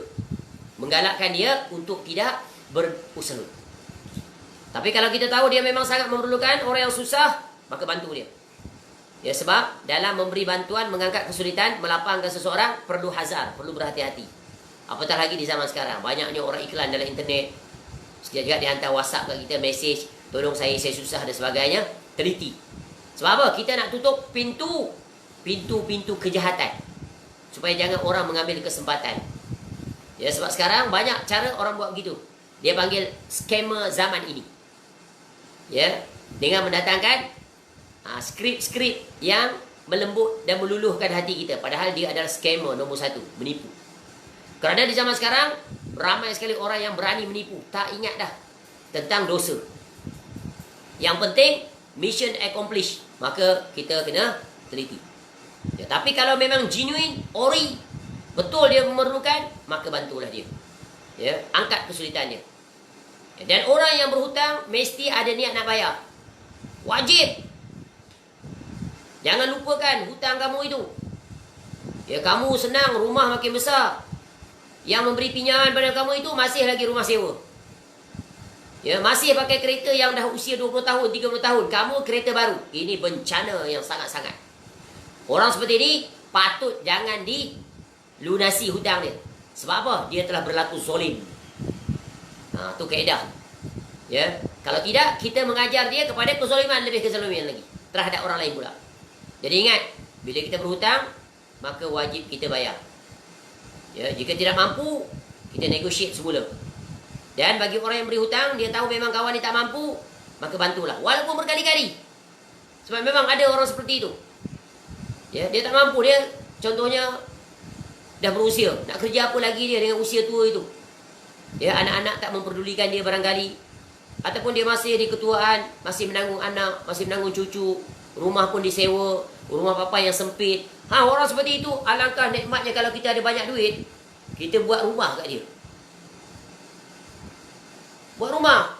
Menggalakkan dia untuk tidak berusaha. Tapi kalau kita tahu dia memang sangat memerlukan, orang yang susah, maka bantu dia. Ya, sebab dalam memberi bantuan, mengangkat kesulitan, melapangkan seseorang, perlu hazar, perlu berhati-hati. Apatah lagi di zaman sekarang, banyaknya orang iklan dalam internet. Sekejap-sekejap dia hantar WhatsApp kat kita, mesej, tolong saya susah dan sebagainya. Teliti. Sebab apa? Kita nak tutup pintu kejahatan. Supaya jangan orang mengambil kesempatan. Ya, sebab sekarang banyak cara orang buat begitu. Dia panggil scammer zaman ini. Ya, dengan mendatangkan skrip-skrip yang melembut dan meluluhkan hati kita. Padahal dia adalah scammer nombor satu, menipu. Kerana di zaman sekarang, ramai sekali orang yang berani menipu. Tak ingat dah tentang dosa. Yang penting, mission accomplished. Maka kita kena teliti. Ya, tapi kalau memang genuine, ori, betul dia memerlukan, maka bantulah dia. Ya, angkat kesulitannya. Ya, dan orang yang berhutang, mesti ada niat nak bayar. Wajib. Jangan lupakan hutang kamu itu. Ya, kamu senang, rumah makin besar. Yang memberi pinjaman pada kamu itu masih lagi rumah sewa. Ya, masih pakai kereta yang dah usia 20 tahun, 30 tahun. Kamu kereta baru. Ini bencana yang sangat-sangat. Orang seperti ini patut jangan dilunasi hutang dia. Sebab apa? Dia telah berlaku zolim. Tu kaedah. Ya, kalau tidak kita mengajar dia kepada kezaliman, lebih kezaliman lagi terhadap orang lain pula. Jadi ingat, bila kita berhutang, maka wajib kita bayar. Ya, jika tidak mampu, kita negotiate semula. Dan bagi orang yang beri hutang, dia tahu memang kawan dia tak mampu, maka bantulah. Walaupun berkali-kali. Sebab memang ada orang seperti itu. Ya, dia tak mampu, dia contohnya dah berusia. Nak kerja apa lagi dia dengan usia tua itu? Ya, anak-anak tak memperdulikan dia barangkali. Ataupun dia masih di ketuaan, masih menanggung anak, masih menanggung cucu. Rumah pun disewa, rumah papa yang sempit. Orang seperti itu, alangkah nikmatnya kalau kita ada banyak duit, kita buat rumah kat dia. Buat rumah.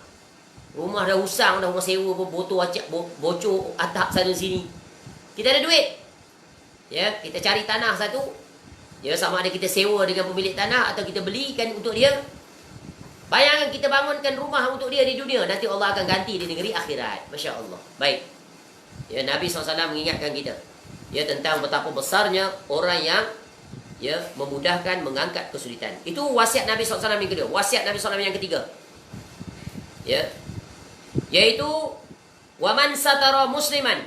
Rumah dah usang, dah rumah sewa pun bocor atap sana sini. Kita ada duit. Ya, kita cari tanah satu. Ya, sama ada kita sewa dengan pemilik tanah atau kita belikan untuk dia. Bayangkan kita bangunkan rumah untuk dia di dunia, nanti Allah akan ganti di negeri akhirat. Masya Allah. Baik. Ya, Nabi SAW mengingatkan kita. Ya, tentang betapa besarnya orang yang memudahkan mengangkat kesulitan. Itu wasiat Nabi SAW yang kedua. Wasiat Nabi SAW yang ketiga. Ya. Yaitu waman satara musliman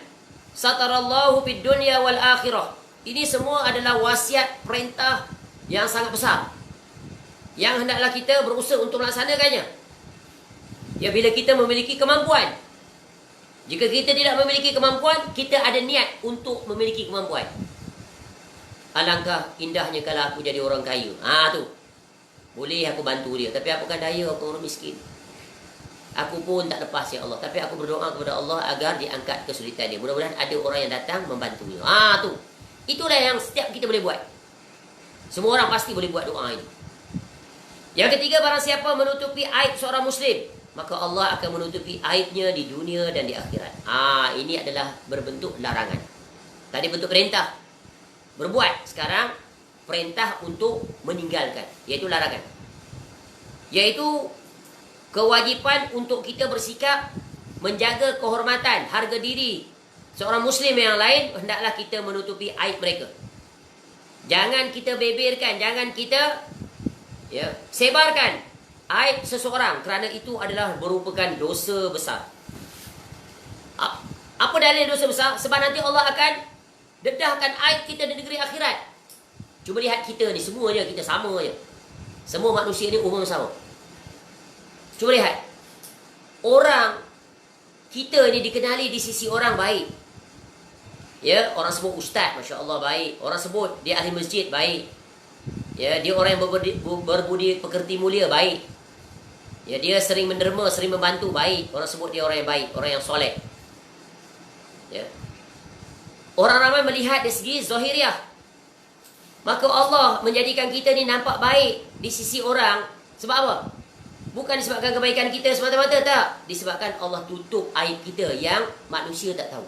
satarallahu fid dunya wal akhirah. Ini semua adalah wasiat perintah yang sangat besar, yang hendaklah kita berusaha untuk melaksanakannya. Ya, bila kita memiliki kemampuan. Jika kita tidak memiliki kemampuan, kita ada niat untuk memiliki kemampuan. Alangkah indahnya kalau aku jadi orang kaya. Tu. Boleh aku bantu dia. Tapi aku kan daya, aku orang miskin. Aku pun tak lepas ya Allah. Tapi aku berdoa kepada Allah agar diangkat kesulitan dia. Mudah-mudahan ada orang yang datang membantunya. Tu. Itulah yang setiap kita boleh buat. Semua orang pasti boleh buat doa ini. Yang ketiga, barang siapa menutupi aib seorang Muslim, maka Allah akan menutupi aibnya di dunia dan di akhirat. Ini adalah berbentuk larangan. Tadi bentuk perintah, berbuat. Sekarang perintah untuk meninggalkan, iaitu larangan. Iaitu kewajipan untuk kita bersikap menjaga kehormatan, harga diri seorang Muslim yang lain. Hendaklah kita menutupi aib mereka. Jangan kita beberkan, jangan kita sebarkan aib seseorang, kerana itu adalah merupakan dosa besar. Apa dalil dosa besar? Sebab nanti Allah akan dedahkan aib kita di negeri akhirat. Cuba lihat kita ni, semuanya kita sama je. Semua manusia ni umum sama. Cuba lihat. Orang kita ni dikenali di sisi orang baik. Ya, orang sebut ustaz, Masya Allah baik. Orang sebut dia ahli masjid, baik. Ya, dia orang yang berbudi pekerti mulia, baik. Ya, dia sering menderma, sering membantu, baik. Orang sebut dia orang yang baik, orang yang soleh. Ya. Orang ramai melihat dari segi zahiriah. Maka Allah menjadikan kita ni nampak baik di sisi orang. Sebab apa? Bukan disebabkan kebaikan kita semata-mata, tak. Disebabkan Allah tutup aib kita yang manusia tak tahu.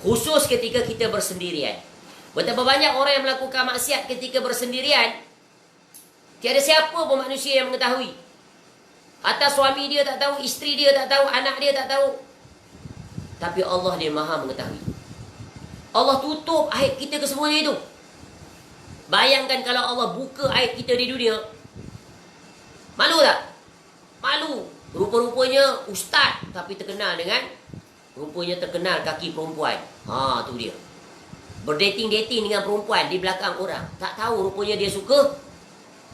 Khusus ketika kita bersendirian. Betapa banyak orang yang melakukan maksiat ketika bersendirian. Tiada siapa pun manusia yang mengetahui. Atas suami dia tak tahu, isteri dia tak tahu, anak dia tak tahu. Tapi Allah dia maha mengetahui. Allah tutup aib kita kesemuanya itu. Bayangkan kalau Allah buka aib kita di dunia. Malu tak? Malu. Rupa-rupanya ustaz, tapi terkenal dengan, rupanya terkenal kaki perempuan. Tu dia. Berdating-dating dengan perempuan di belakang orang. Tak tahu rupanya dia suka.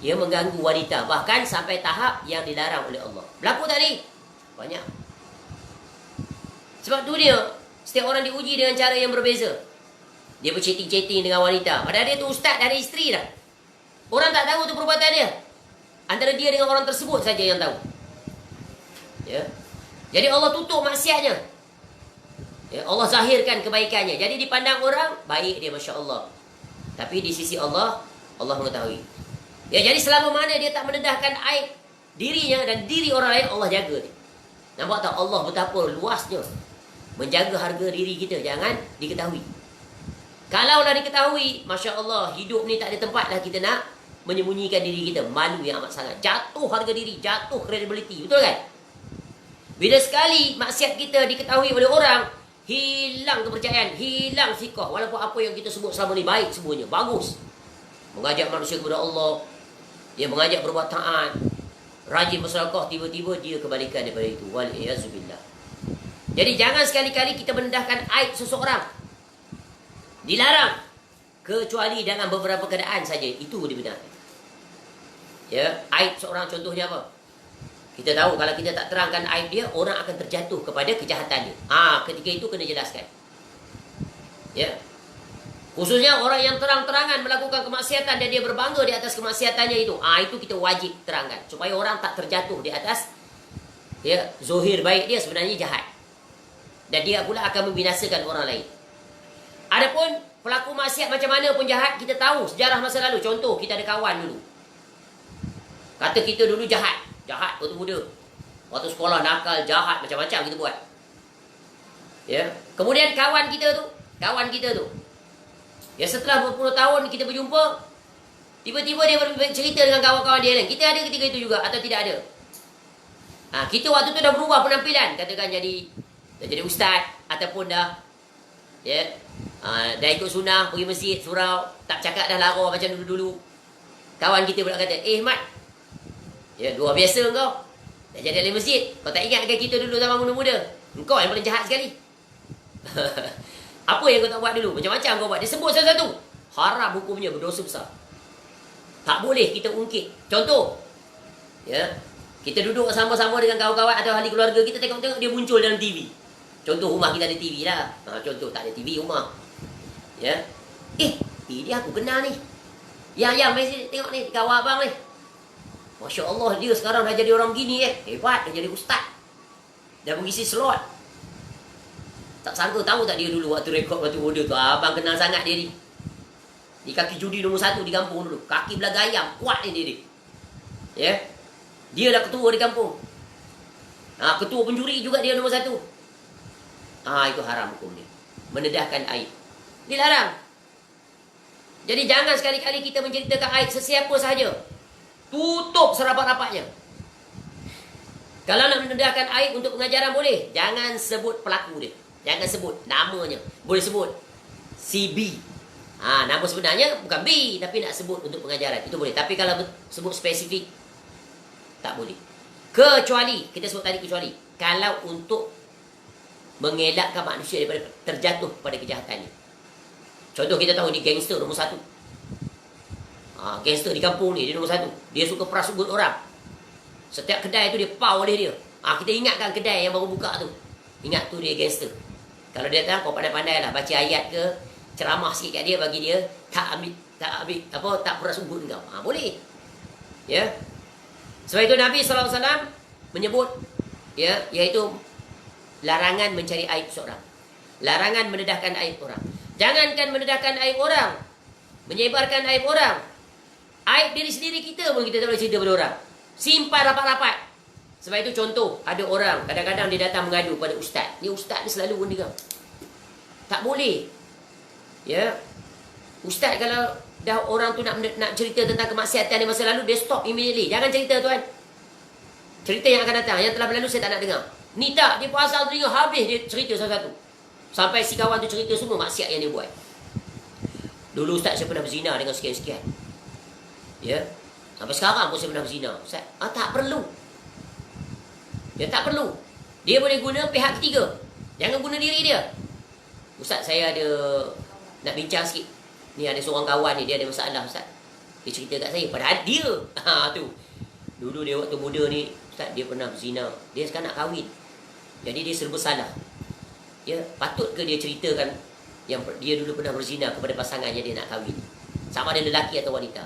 Dia mengganggu wanita. Bahkan sampai tahap yang dilarang oleh Allah. Berlaku tadi? Banyak. Sebab tu dia, setiap orang diuji dengan cara yang berbeza. Dia berchatting-chatting dengan wanita. Padahal dia tu ustaz, dah ada isteri dah. Orang tak tahu tu perbuatan dia. Antara dia dengan orang tersebut saja yang tahu. Ya. Jadi Allah tutup maksiatnya. Ya, Allah zahirkan kebaikannya. Jadi dipandang orang, baik dia, Masya Allah. Tapi di sisi Allah, Allah mengetahui. Ya, jadi selama mana dia tak mendedahkan aib dirinya dan diri orang lain, Allah jaga dia. Nampak tak Allah betapa luasnya menjaga harga diri kita, jangan diketahui. Kalaulah diketahui, Masya Allah, hidup ni tak ada tempat lah kita nak menyembunyikan diri kita. Malu yang amat sangat. Jatuh harga diri, jatuh credibility. Betul kan? Bila sekali maksiat kita diketahui oleh orang, hilang kepercayaan, hilang sikah. Walaupun apa yang kita sebut selama ni baik semuanya, bagus. Mengajak manusia kepada Allah, dia mengajak berbuat taat, rajin bersedekah, tiba-tiba dia kebalikan daripada itu. Wal-iyazubillah. Jadi jangan sekali-kali kita mendedahkan aib seseorang. Dilarang. Kecuali dalam beberapa keadaan saja. Itu dibenarkan. Ya, aib seorang contohnya apa? Kita tahu kalau kita tak terangkan aib dia, orang akan terjatuh kepada kejahatan dia. Ketika itu kena jelaskan. Ya. Khususnya orang yang terang-terangan melakukan kemaksiatan dan dia berbangga di atas kemaksiatannya itu. Itu kita wajib terangkan. Supaya orang tak terjatuh di atas zohir baik dia sebenarnya jahat. Dan dia pula akan membinasakan orang lain. Adapun pelaku maksiat macam mana pun jahat, kita tahu sejarah masa lalu. Contoh, kita ada kawan dulu. Kata kita dulu jahat. Jahat waktu muda. Waktu sekolah nakal, jahat, macam-macam kita buat. Ya. Kemudian kawan kita tu. Ya, setelah berpuluh tahun kita berjumpa, tiba-tiba dia bercerita dengan kawan-kawan dia lain. Kita ada ketika itu juga atau tidak ada? Kita waktu tu dah berubah penampilan. Katakan dah jadi ustaz ataupun dah dah ikut sunnah, pergi masjid, surau, tak cakap dah lara macam dulu-dulu. Kawan kita pula kata, Mat, luar biasa kau. Dah jadi ahli masjid. Kau tak ingat ke kita dulu zaman muda-muda? Engkau yang paling jahat sekali. Apa yang kau tak buat dulu? Macam-macam kau buat. Dia sebut satu-satu. Haram hukumnya, berdosa besar. Tak boleh kita ungkit. Contoh, kita duduk sama-sama dengan kawan-kawan atau ahli keluarga kita, tengok-tengok dia muncul dalam TV. Contoh, rumah kita ada TV lah. Contoh, tak ada TV rumah. Dia aku kenal ni. Yang mesti tengok ni, kawan abang ni. Masya Allah, dia sekarang dah jadi orang begini Hebat, dah jadi ustaz. Dah mengisi slot. Tak sangka, tahu tak dia dulu waktu rekod waktu muda tu, abang kenal sangat dia ni. Di kaki judi nombor 1 di kampung dulu. Kaki belaga ayam, kuat ni dia. Dia dah ketua di kampung. Ketua penjuri juga dia nombor 1. Itu haram hukum dia. Mendedahkan aib. Dilarang. Jadi jangan sekali-kali kita menceritakan aib sesiapa sahaja. Tutup serapat-rapatnya. Kalau nak mendedahkan aib untuk pengajaran boleh. Jangan sebut pelaku dia. Jangan sebut namanya. Boleh sebut si B. Nama sebenarnya bukan B, tapi nak sebut untuk pengajaran. Itu boleh. Tapi kalau sebut spesifik, tak boleh. Kecuali, kita sebut tadi kecuali, kalau untuk mengelakkan manusia daripada terjatuh pada kejahatannya. Contoh, kita tahu ni gangster nombor 1. Gangster di kampung ni, dia nombor 1. Dia suka peras ugut orang. Setiap kedai tu dia pau oleh dia. Kita ingatkan kedai yang baru buka tu. Ingat tu dia gangster. Kalau dia datang, kau pandai-pandai lah baca ayat ke, ceramah sikit kat dia, bagi dia tak peras ugut kau. Boleh. Sebab itu Nabi SAW menyebut, iaitu larangan mencari aib seorang. Larangan mendedahkan aib orang. Jangankan mendedahkan aib orang, menyebarkan aib orang. Aib diri sendiri kita pun kita tak boleh cerita pada orang. Simpan rapat-rapat. Sebab itu contoh, ada orang kadang-kadang dia datang mengadu pada ustaz. Ni ustaz ni selalu pun dia. Tak boleh. Ustaz kalau dah orang tu nak cerita tentang kemaksiatan di masa lalu, dia stop immediately. Jangan cerita tuan. Cerita yang akan datang, yang telah berlalu saya tak nak dengar. Ni tak, dia pasal telinga habis dia cerita satu-satu. Sampai si kawan tu cerita semua maksiat yang dia buat. Dulu ustaz saya pernah berzina dengan sekian-sekian. Sampai sekarang pun saya pernah berzina. Ustaz, tak perlu. Tak perlu. Dia boleh guna pihak ketiga. Jangan guna diri dia. Ustaz, saya ada nak bincang sikit. Ni ada seorang kawan ni, dia ada masalah Ustaz. Dia cerita kat saya, padahal dia tu. Dulu dia waktu muda ni, Ustaz, dia pernah berzina. Dia sekarang nak kahwin. Jadi dia serba salah. Patut ke dia ceritakan yang dia dulu pernah berzina kepada pasangan yang dia nak kahwin. Sama ada lelaki atau wanita.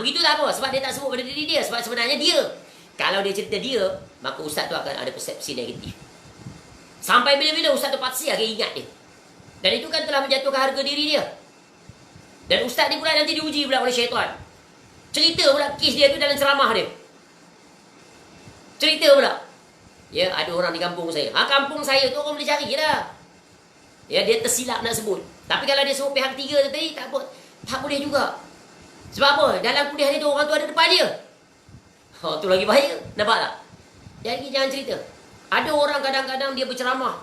Begitu tak apa. Sebab dia tak sebut pada diri dia. Sebab sebenarnya dia. Kalau dia cerita dia, maka ustaz tu akan ada persepsi negatif. Sampai bila-bila ustaz tu pasti akan ingat dia. Dan itu kan telah menjatuhkan harga diri dia. Dan ustaz ni pula nanti diuji pula oleh syaitan. Cerita pula kes dia tu dalam ceramah dia. Cerita pula. Ya, ada orang di kampung saya. Kampung saya tu orang boleh cari je lah. Ya, dia tersilap nak sebut. Tapi kalau dia sebut pihak ketiga tadi, tak apa. Tak boleh juga. Sebab apa? Dalam kuliah dia tu orang tu ada depan dia. Tu lagi bahaya. Nampak tak? Jadi jangan cerita. Ada orang kadang-kadang dia berceramah.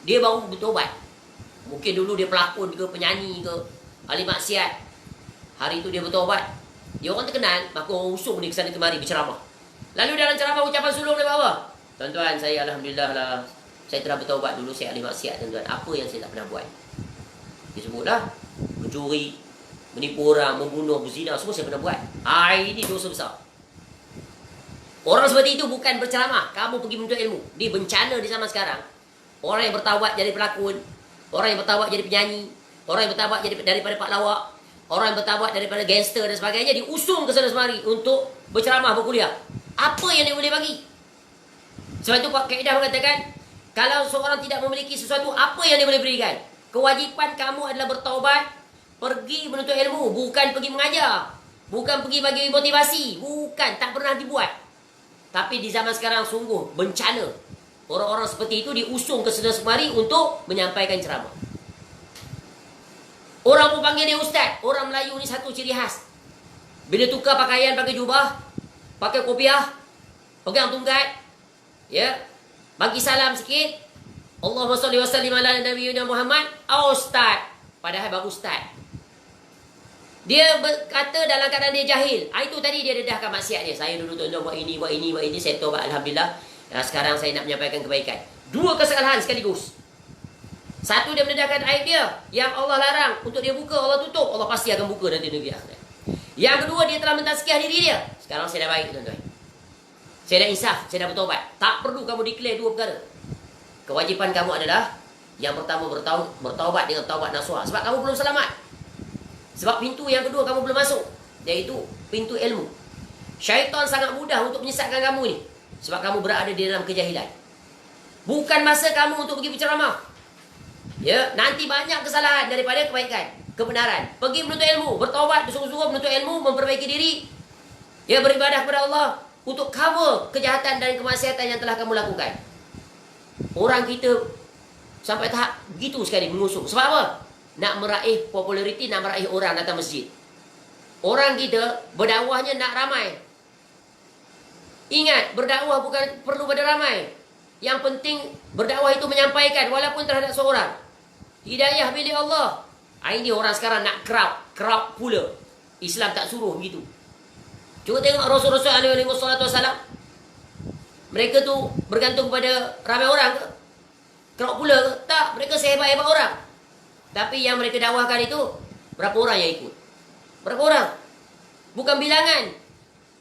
Dia baru bertobat. Mungkin dulu dia pelakon ke, penyanyi ke, ahli maksiat. Hari tu dia bertobat. Dia orang terkenal, maka orang usung dia kesana kemari berceramah. Lalu dalam ceramah ucapan sulung dia apa? Tuan-tuan, saya alhamdulillah lah. Saya telah bertaubat dulu, saya ahli maksiat tuan-tuan. Apa yang saya tak pernah buat? Dia sebutlah. Mencuri, menipu orang, membunuh, berzina, semua saya pernah buat. Ini dosa besar. Orang seperti itu bukan berceramah. Kamu pergi menuntut ilmu. Dia bencana di zaman sekarang. Orang yang bertaubat jadi pelakon. Orang yang bertaubat jadi penyanyi. Orang yang bertaubat jadi daripada pak lawak. Orang yang bertaubat daripada gangster dan sebagainya. Diusung ke sana semari untuk berceramah, berkuliah. Apa yang dia boleh bagi? Sebab itu Pak Kaedah mengatakan, kalau seorang tidak memiliki sesuatu, apa yang dia boleh berikan? Kewajipan kamu adalah bertaubat, pergi menuntut ilmu, bukan pergi mengajar, bukan pergi bagi motivasi, bukan, tak pernah dibuat. Tapi di zaman sekarang sungguh bencana. Orang-orang seperti itu diusung ke sana semari untuk menyampaikan ceramah. Orang pun panggil dia ustaz. Orang Melayu ni satu ciri khas. Bila tukar pakaian, pakai jubah, pakai kopiah, pegang tunggat, ya, bagi salam sikit, Allahumma salli wa sallim ala nabiyyina Muhammad, ustaz. Padahal baru ustaz. Dia berkata dalam keadaan dia jahil. Itu tadi dia dedahkan maksiat dia. Saya dulu tuan-tuan buat ini, buat ini, buat ini. Saya taubat alhamdulillah. Sekarang saya nak menyampaikan kebaikan. Dua kesalahan sekaligus. Satu, dia mendedahkan aib dia yang Allah larang untuk dia buka, Allah tutup. Allah pasti akan buka nanti negeri akhirat. Yang kedua, dia telah mentazkiyah diri dia. Sekarang saya dah baik tuan-tuan. Saya dah insaf, saya dah bertaubat. Tak perlu kamu declare dua perkara. Kewajipan kamu adalah yang pertama bertaubat dengan taubat nasuha. Sebab kamu belum selamat. Sebab pintu yang kedua kamu belum masuk, iaitu pintu ilmu. Syaitan sangat mudah untuk menyesatkan kamu ni. Sebab kamu berada di dalam kejahilan. Bukan masa kamu untuk pergi berceramah. Ya, nanti banyak kesalahan daripada kebaikan, kebenaran. Pergi menuntut ilmu, bertaubat, bersungguh-sungguh menuntut ilmu, memperbaiki diri. Ya, beribadah kepada Allah untuk cover kejahatan dan kemaksiatan yang telah kamu lakukan. Orang kita sampai tahap begitu sekali mengusung. Sebab apa? Nak meraih populariti, nak meraih orang datang masjid. Orang kita berdakwahnya nak ramai. Ingat, berdakwah bukan perlu pada ramai. Yang penting berdakwah itu menyampaikan walaupun terhadap seorang. Hidayah milik Allah. Ini orang sekarang nak crowd pula. Islam tak suruh begitu. Cuba tengok Rasul-Rasul alaihi wasallam. Mereka tu bergantung pada ramai orang ke? Crowd pula ke? Tak, mereka sehebat-hebat orang. Tapi yang mereka dakwahkan itu, berapa orang yang ikut? Berapa orang? Bukan bilangan.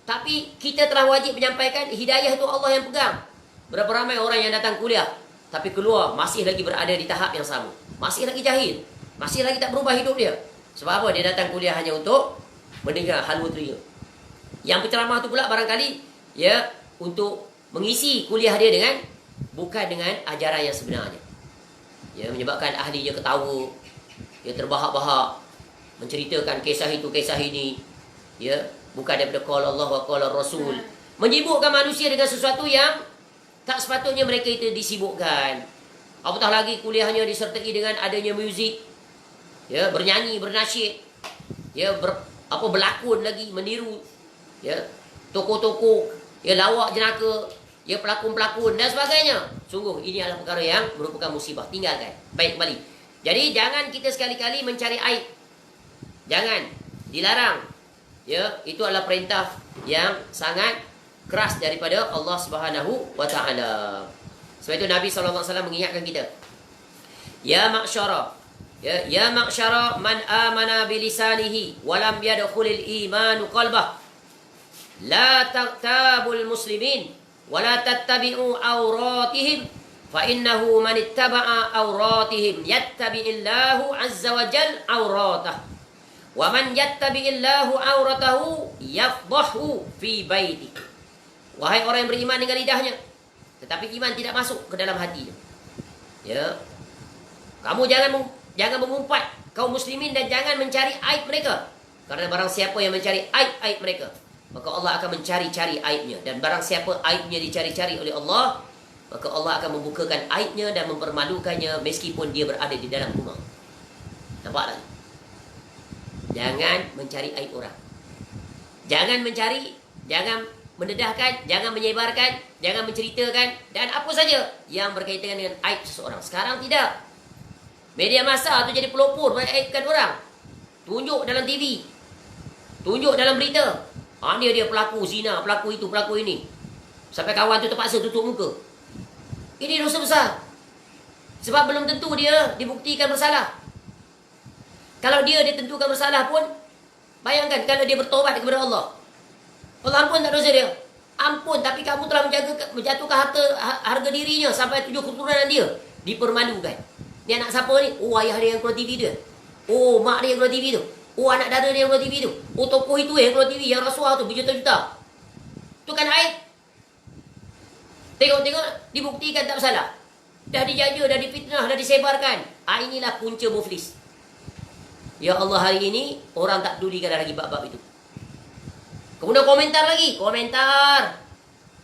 Tapi kita telah wajib menyampaikan hidayah itu Allah yang pegang. Berapa ramai orang yang datang kuliah, tapi keluar masih lagi berada di tahap yang sama. Masih lagi jahil. Masih lagi tak berubah hidup dia. Sebab apa? Dia datang kuliah hanya untuk mendengar halwa teria. Yang penceramah itu pula barangkali, ya, untuk mengisi kuliah dia bukan dengan ajaran yang sebenarnya. Ya, menyebabkan ahlinya ketawa, dia terbahak-bahak menceritakan kisah itu, kisah ini, ya, bukan daripada qala Allah wa qala Rasul. Menyibukkan manusia dengan sesuatu yang tak sepatutnya mereka itu disibukkan. Apatah lagi kuliahnya disertai dengan adanya muzik, ya, bernyanyi, bernasyid, ya, berlakon lagi, meniru, ya, toko-toko, ya, lawak jenaka, ya, pelakon-pelakon dan sebagainya. Sungguh ini adalah perkara yang merupakan musibah. Tinggalkan. Baik, kembali. Jadi jangan kita sekali-kali mencari aib. Jangan. Dilarang. Ya, itu adalah perintah yang sangat keras daripada Allah Subhanahu wa taala. Sebab itu Nabi sallallahu alaihi wasallam mengingatkan kita. Ya ma'syara. Ya ma'syara man amana bilisanihi wa lam yadkhulil imanu qalbah. La taqtabul muslimin wa la tattabi'u awratihim Fa innahu man ittaba'a awratihim yattabi'illahu azza wa jal awratah. Wa man yattabi'illahu awratahu yafdahu fi baiti. Wahai orang yang beriman dengan lidahnya, tetapi iman tidak masuk ke dalam hatinya. Ya. Kamu jangan mengumpat kaum muslimin dan jangan mencari aib mereka. Karena barang siapa yang mencari aib mereka, maka Allah akan mencari-cari aibnya. Dan barang siapa aibnya dicari-cari oleh Allah, maka Allah akan membukakan aibnya dan mempermalukannya meskipun dia berada di dalam rumah. Nampak tak? Jangan mencari aib orang. Jangan mencari, jangan mendedahkan, jangan menyebarkan, jangan menceritakan dan apa saja yang berkaitan dengan aib seseorang. Sekarang tidak. Media massa tu jadi pelopor mengaibkan orang. Tunjuk dalam TV, tunjuk dalam berita. Dia pelaku zina, pelaku itu, pelaku ini. Sampai kawan tu terpaksa tutup muka. Ini dosa besar. Sebab belum tentu dia dibuktikan bersalah. Kalau dia ditentukan bersalah pun, bayangkan kalau dia bertobat kepada Allah. Allah ampun tak dosa dia. Ampun, tapi kamu telah menjatuhkan harga dirinya sampai 7 keturunan dia. Dipermalukan. Dia anak siapa ni? Oh, ayah dia yang keluar TV dia. Oh, mak dia yang keluar TV tu. Oh, anak dara dia yang keluar TV tu. Oh, tokoh itu yang keluar TV, yang rasuah tu berjuta-juta. Tu kan aib. Tengok-tengok, dibuktikan tak bersalah. Dah dijaja, dah difitnah, dah disebarkan. Inilah punca muflis. Ya Allah, hari ini orang tak pedulikan lagi bab-bab itu. Kemudian komentar lagi. Komentar.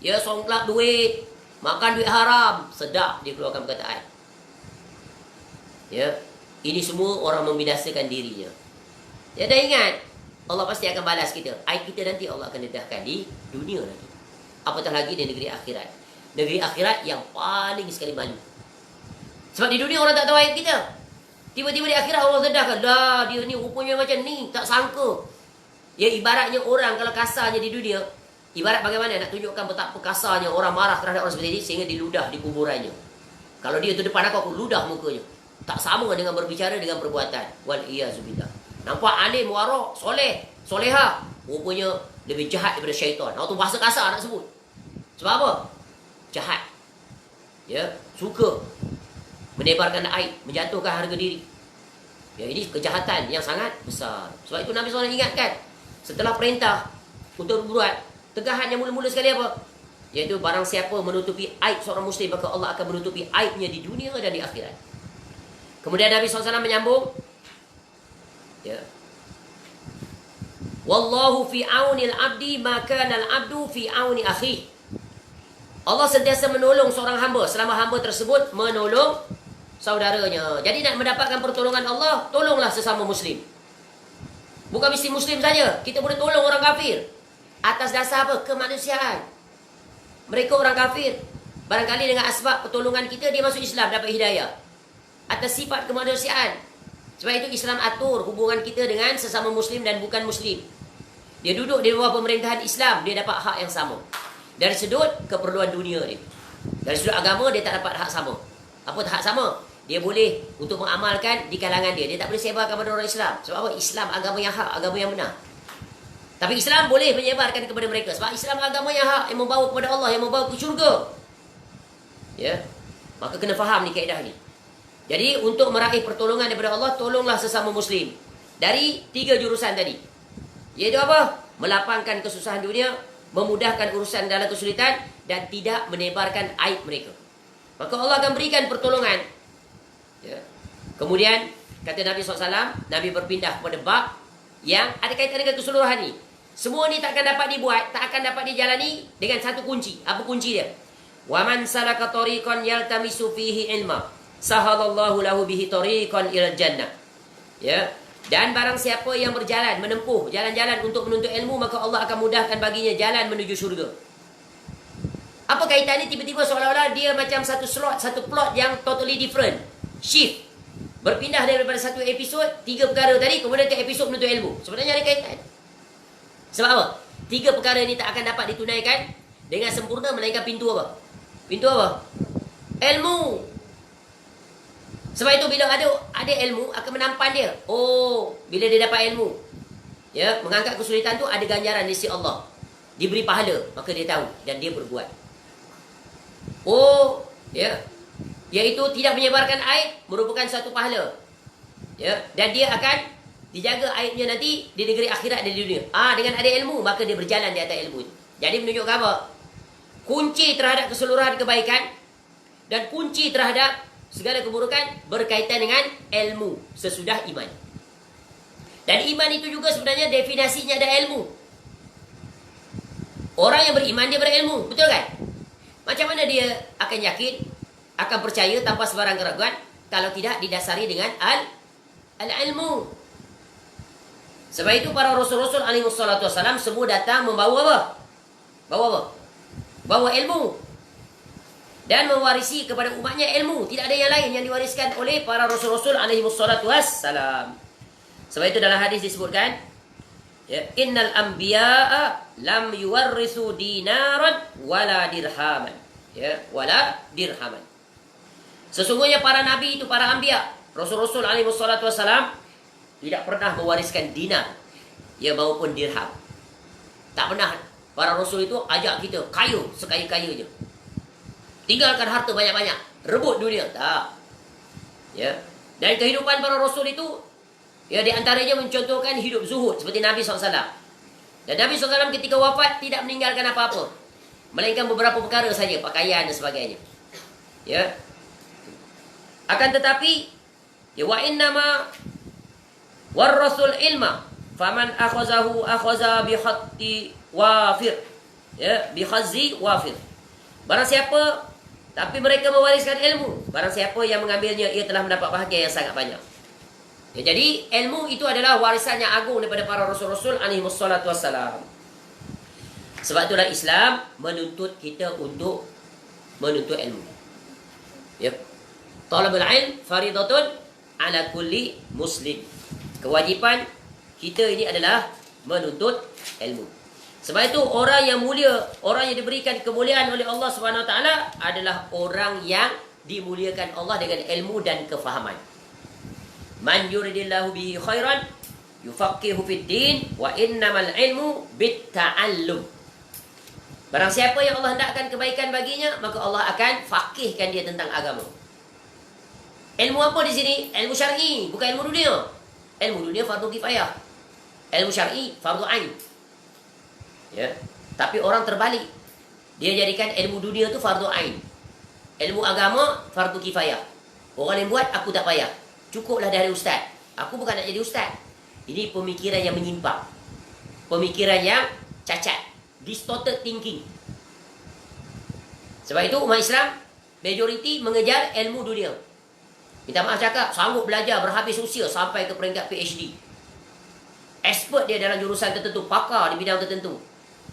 Ya, songklap duit. Makan duit haram. Sedap dia keluarkan perkataan. Ya, ini semua orang membinasakan dirinya. Ya, dah ingat, Allah pasti akan balas kita. Aib kita nanti Allah akan dedahkan di dunia nanti. Apatah lagi di negeri akhirat. Negeri akhirat yang paling sekali malu. Sebab di dunia orang tak tahu aib kita. Tiba-tiba di akhirat Allah dedahkan. Dah, dia ni rupanya macam ni. Tak sangka. Ya, ibaratnya orang kalau kasarnya di dunia, ibarat bagaimana nak tunjukkan betapa kasarnya orang marah terhadap orang seperti ini sehingga diludah di kuburannya. Kalau dia tu depan aku ludah mukanya. Tak sama dengan berbicara dengan perbuatan. Wal-iyazubillah. Nampak alim, warak, soleh, soleha. Rupanya lebih jahat daripada syaitan. Itu bahasa kasar nak sebut. Sebab apa? Jahat. Ya, suka menebarkan aib, menjatuhkan harga diri. Ya, ini kejahatan yang sangat besar. Sebab itu Nabi SAW ingatkan, setelah perintah untuk berbuat, tegahan yang mula-mula sekali apa? Iaitu barang siapa menutupi aib seorang muslim, maka Allah akan menutupi aibnya di dunia dan di akhirat. Kemudian Nabi SAW menyambung, ya, wallahu fi aunil abdi maka al abdu fi auni akhi. Allah sentiasa menolong seorang hamba selama hamba tersebut menolong saudaranya. Jadi nak mendapatkan pertolongan Allah, tolonglah sesama muslim. Bukan mesti muslim saja, kita boleh tolong orang kafir. Atas dasar apa? Kemanusiaan. Mereka orang kafir. Barangkali dengan asbab pertolongan kita, dia masuk Islam, dapat hidayah. Atas sifat kemanusiaan. Sebab itu Islam atur hubungan kita dengan sesama muslim dan bukan muslim. Dia duduk di bawah pemerintahan Islam, dia dapat hak yang sama. Dari sudut keperluan dunia dia. Dari sudut agama, dia tak dapat hak sama. Apa hak sama? Dia boleh untuk mengamalkan di kalangan dia. Dia tak boleh sebarkan kepada orang Islam. Sebab apa? Islam agama yang hak, agama yang benar. Tapi Islam boleh menyebarkan kepada mereka. Sebab Islam agama yang hak, yang membawa kepada Allah, yang membawa ke syurga. Ya. Maka kena faham ni kaedah ni. Jadi untuk meraih pertolongan daripada Allah, tolonglah sesama muslim. Dari 3 jurusan tadi. Iaitu apa? Melapangkan kesusahan dunia, memudahkan urusan dalam kesulitan, dan tidak menebarkan aib mereka. Maka Allah akan berikan pertolongan. Ya. Kemudian kata Nabi SAW, Nabi berpindah kepada bab yang ada kaitan dengan keseluruhan ni. Semua ni tak akan dapat dibuat, tak akan dapat dijalani dengan satu kunci. Apa kunci dia? Wa man salaka tariqan yaltamisu fihi ilma, sahalallahu lahu bihi tariqan ilal jannah. Ya. Dan barang siapa yang berjalan, menempuh jalan-jalan untuk menuntut ilmu, maka Allah akan mudahkan baginya jalan menuju syurga. Apa kaitannya tiba-tiba seolah-olah dia macam satu slot, satu plot yang totally different. Shift. Berpindah daripada satu episod, 3 perkara tadi, kemudian ke episod menuntut ilmu. Sebenarnya ada kaitan. Sebab apa? 3 perkara ini tak akan dapat ditunaikan dengan sempurna melainkan pintu apa? Pintu apa? Ilmu. Sebab itu bila ada ilmu akan menampan dia. Oh, bila dia dapat ilmu, ya, mengangkat kesulitan tu ada ganjaran di sisi Allah. Diberi pahala, maka dia tahu dan dia berbuat. Oh, ya. Iaitu tidak menyebarkan aib merupakan satu pahala. Ya, dan dia akan dijaga aibnya nanti di negeri akhirat dan di dunia. Dengan ada ilmu, maka dia berjalan di atas ilmu. Jadi menunjukkan apa? Kunci terhadap keseluruhan kebaikan dan kunci terhadap segala keburukan berkaitan dengan ilmu sesudah iman. Dan iman itu juga sebenarnya definisinya ada ilmu. Orang yang beriman dia berilmu, betul kan? Macam mana dia akan yakin, akan percaya tanpa sebarang keraguan kalau tidak didasari dengan al-ilmu. Sebab itu para rasul-rasul alaihi wassalatu wassalam semua datang membawa apa? Bawa ilmu. Dan mewarisi kepada umatnya ilmu. Tidak ada yang lain yang diwariskan oleh para rasul-rasul alaihi wassalatu wassalam. Sebab itu dalam hadis disebutkan, ya, innal anbiya'a lam yuwarrisu dinaran wala dirhaman. Ya, wala dirhaman. Sesungguhnya para nabi itu, para anbiya, rasul-rasul alaihi wassalatu wassalam tidak pernah mewariskan dinar, ya, maupun dirham. Tak pernah. Para rasul itu ajak kita kaya sekaya-kayanya. Tinggalkan harta banyak-banyak, rebut dunia. Tak. Ya. Dan kehidupan para rasul itu, ya, di antaranya mencontohkan hidup zuhud seperti Nabi SAW. Dan Nabi SAW ketika wafat tidak meninggalkan apa-apa, melainkan beberapa perkara saja, pakaian dan sebagainya. Ya. Akan tetapi, ya, wa innama warrasul ilma faman akhazahu akhaza bihatti wafir. Ya, bihazzi wafir. Barang siapa, tapi mereka mewariskan ilmu, barang siapa yang mengambilnya, ia telah mendapat bahagia yang sangat banyak. Ya, jadi ilmu itu adalah warisan yang agung daripada para rasul-rasul alaihi wassalatu wassalam. Sebab itulah Islam menuntut kita untuk menuntut ilmu. Ya. Talabul ilm faridatun ala kulli muslim. Kewajipan kita ini adalah menuntut ilmu. Sebab itu orang yang mulia, orang yang diberikan kemuliaan oleh Allah Subhanahu Wa Taala adalah orang yang dimuliakan Allah dengan ilmu dan kefahaman. Man yuridillahu bihi khairan yufaqihu fid din wa innamal ilmu bitta'allum. Barang siapa yang Allah hendakkan kebaikan baginya, maka Allah akan faqihkan dia tentang agama. Ilmu apa di sini? Ilmu syar'i, bukan ilmu dunia. Ilmu dunia fardu kifayah. Ilmu syar'i fardu ain. Ya. Tapi orang terbalik. Dia jadikan ilmu dunia tu fardu ain. Ilmu agama fardu kifayah. Orang yang buat, aku tak payah. Cukuplah dari ustaz. Aku bukan nak jadi ustaz. Ini pemikiran yang menyimpang. Pemikiran yang cacat. Distorted thinking. Sebab itu umat Islam majoriti mengejar ilmu dunia. Minta maaf cakap, sanggup belajar berhabis usia sampai ke peringkat PhD. Expert dia dalam jurusan tertentu, pakar di bidang tertentu.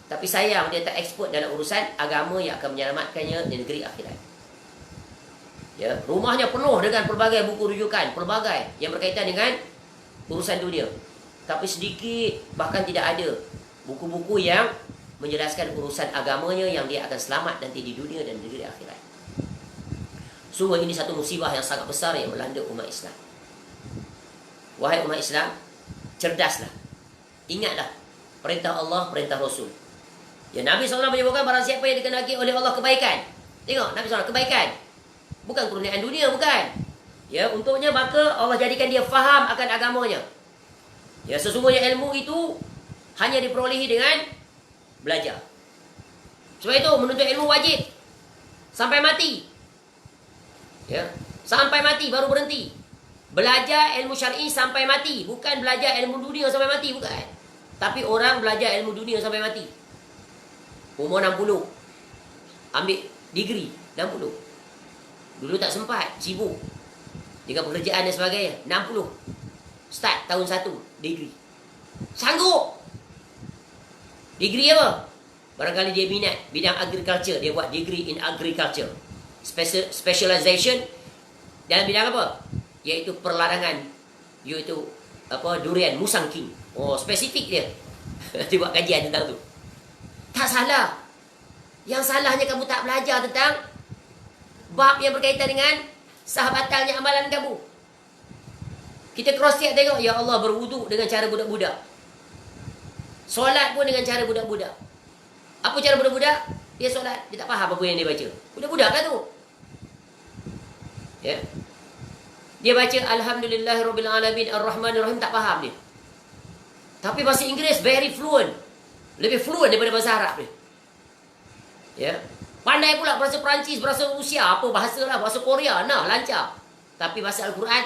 Tapi sayang dia tak expert dalam urusan agama yang akan menyelamatkannya di negeri akhirat. Ya, rumahnya penuh dengan pelbagai buku rujukan, pelbagai yang berkaitan dengan urusan dunia. Tapi sedikit, bahkan tidak ada buku-buku yang menjelaskan urusan agamanya yang dia akan selamat nanti di dunia dan di negeri akhirat. Sungguh ini satu musibah yang sangat besar yang melanda umat Islam. Wahai umat Islam, cerdaslah. Ingatlah perintah Allah, perintah Rasul. Ya, Nabi SAW menyebutkan barang siapa yang dikehendaki oleh Allah kebaikan. Tengok, Nabi SAW kebaikan. Bukan kurniaan dunia, bukan. Ya, untuknya maka Allah jadikan dia faham akan agamanya. Ya, sesungguhnya ilmu itu hanya diperolehi dengan belajar. Sebab itu menuntut ilmu wajib sampai mati. Ya, sampai mati baru berhenti. Belajar ilmu syar'i sampai mati, bukan belajar ilmu dunia sampai mati, bukan. Tapi orang belajar ilmu dunia sampai mati. Umur 60. Ambil degree 60. Dulu tak sempat, sibuk dengan pekerjaan dan sebagainya. 60. Start tahun 1 degree. Sanggup. Degree apa? Barangkali dia minat bidang agriculture, dia buat degree in agriculture. Specialization dalam bidang apa? Iaitu perladangan, iaitu apa, durian Musang King. Oh, spesifik dia. Dia buat kajian tentang tu. Tak salah. Yang salahnya kamu tak belajar tentang bab yang berkaitan dengan sahabatalnya amalan kamu. Kita cross check tengok, ya Allah, berwuduk dengan cara budak-budak. Solat pun dengan cara budak-budak. Apa cara budak-budak? Dia solat, dia tak faham apa yang dia baca. Budak-budak lah tu. Ya. Dia baca Alhamdulillahirrabbilalamin Ar-Rahmanir-Rahim, tak faham dia. Tapi bahasa Inggeris very fluent. Lebih fluent daripada bahasa Arab dia. Ya. Pandai pula bahasa Perancis, bahasa Rusia, apa bahasa lah, bahasa Korea, nah lancar. Tapi bahasa Al-Quran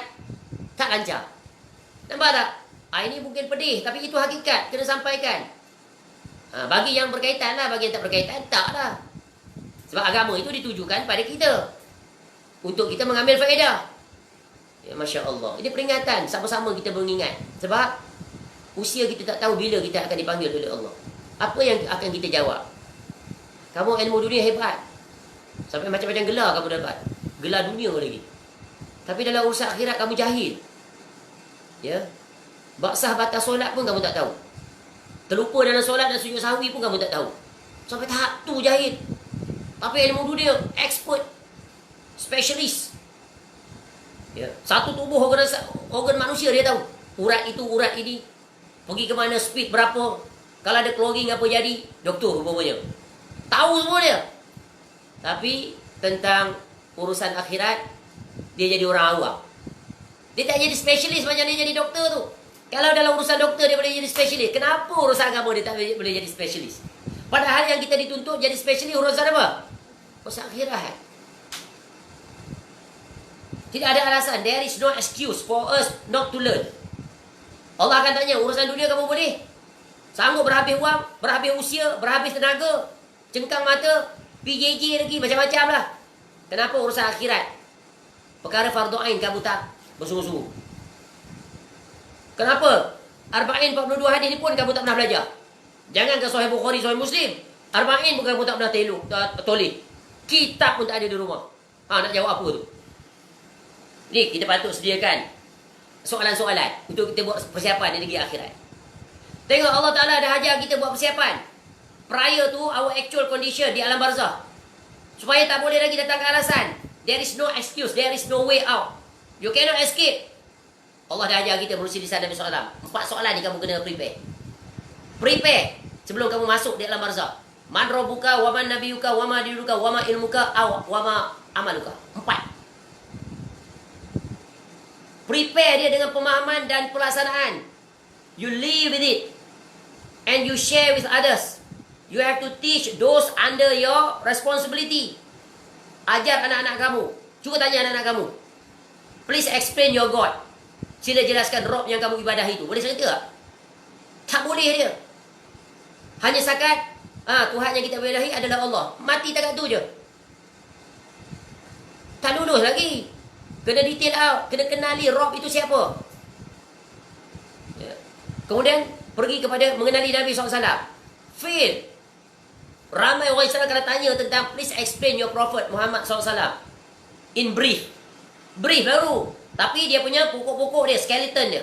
tak lancar. Nampak tak? Ini mungkin pedih, tapi itu hakikat, kena sampaikan. Bagi yang berkaitan lah, bagi yang tak berkaitan, tak lah. Sebab agama itu ditujukan pada kita, untuk kita mengambil faedah. Ya, Masya Allah. Ini peringatan, sama-sama kita mengingat. Sebab usia kita tak tahu bila kita akan dipanggil oleh Allah. Apa yang akan kita jawab? Kamu ilmu dunia hebat, sampai macam-macam gelar kamu dapat, gelar dunia lagi. Tapi dalam urusan akhirat kamu jahil. Ya. Baksah batas solat pun kamu tak tahu. Terlupa dalam solat dan sujud sahwi pun kamu tak tahu. Sampai tahap tu jahil. Tapi ilmu dunia, expert, specialist. Ya. Satu tubuh organ manusia dia tahu. Urat itu, urat ini, pergi ke mana, speed berapa, kalau ada clogging apa jadi, doktor rupanya. Tahu semua dia. Tapi tentang urusan akhirat, dia jadi orang awam. Dia tak jadi specialist macam dia jadi doktor tu. Kalau dalam urusan doktor dia boleh jadi specialist, kenapa urusan agama dia tak boleh jadi specialist? Padahal yang kita dituntut jadi specialist urusan apa? Urusan akhirat. Tidak ada alasan. There is no excuse for us not to learn. Allah akan tanya, urusan dunia kamu boleh? Sanggup berhabis wang, berhabis usia, berhabis tenaga, cengkang mata, PJJ lagi, macam-macam lah. Kenapa urusan akhirat? Perkara fardu ain kamu tak bersungguh-sungguh. Kenapa? Arba'in 42 hadis ni pun kamu tak pernah belajar. Jangan ke Sahih Bukhari, Sahih Muslim. Arba'in pun kamu tak pernah toleh. Kitab pun tak ada di rumah. Nak jawab apa tu? Ni kita patut sediakan soalan-soalan untuk kita buat persiapan di negeri akhirat. Tengok Allah Ta'ala dah ajar kita buat persiapan prior to our actual condition di alam barzah. Supaya tak boleh lagi datang ke alasan. There is no excuse, there is no way out. You cannot escape. Allah dah ajar kita berusia di sana Nabi SAW. 4 soalan ni kamu kena prepare. Prepare sebelum kamu masuk di alam barzah. Man rabbuka, wa man nabiyuka, wa ma dinuka, wa ma ilmuka, wa ma amaluka. 4. Prepare dia dengan pemahaman dan pelaksanaan. You live with it. And you share with others. You have to teach those under your responsibility. Ajar anak-anak kamu. Cuba tanya anak-anak kamu. Please explain your God. Sila jelaskan Rob yang kamu ibadahi itu. Boleh saya kata tak? Tak boleh dia. Hanya sakat Tuhan yang kita ibadahi adalah Allah. Mati takat tu je. Tak lulus lagi. Kena detail out. Kena kenali Rob itu siapa. Ya. Kemudian pergi kepada mengenali Nabi SAW. Fail. Ramai orang Islam kena tanya tentang please explain your Prophet Muhammad SAW. In brief. Brief baru. Tapi dia punya pokok-pokok dia, skeleton dia.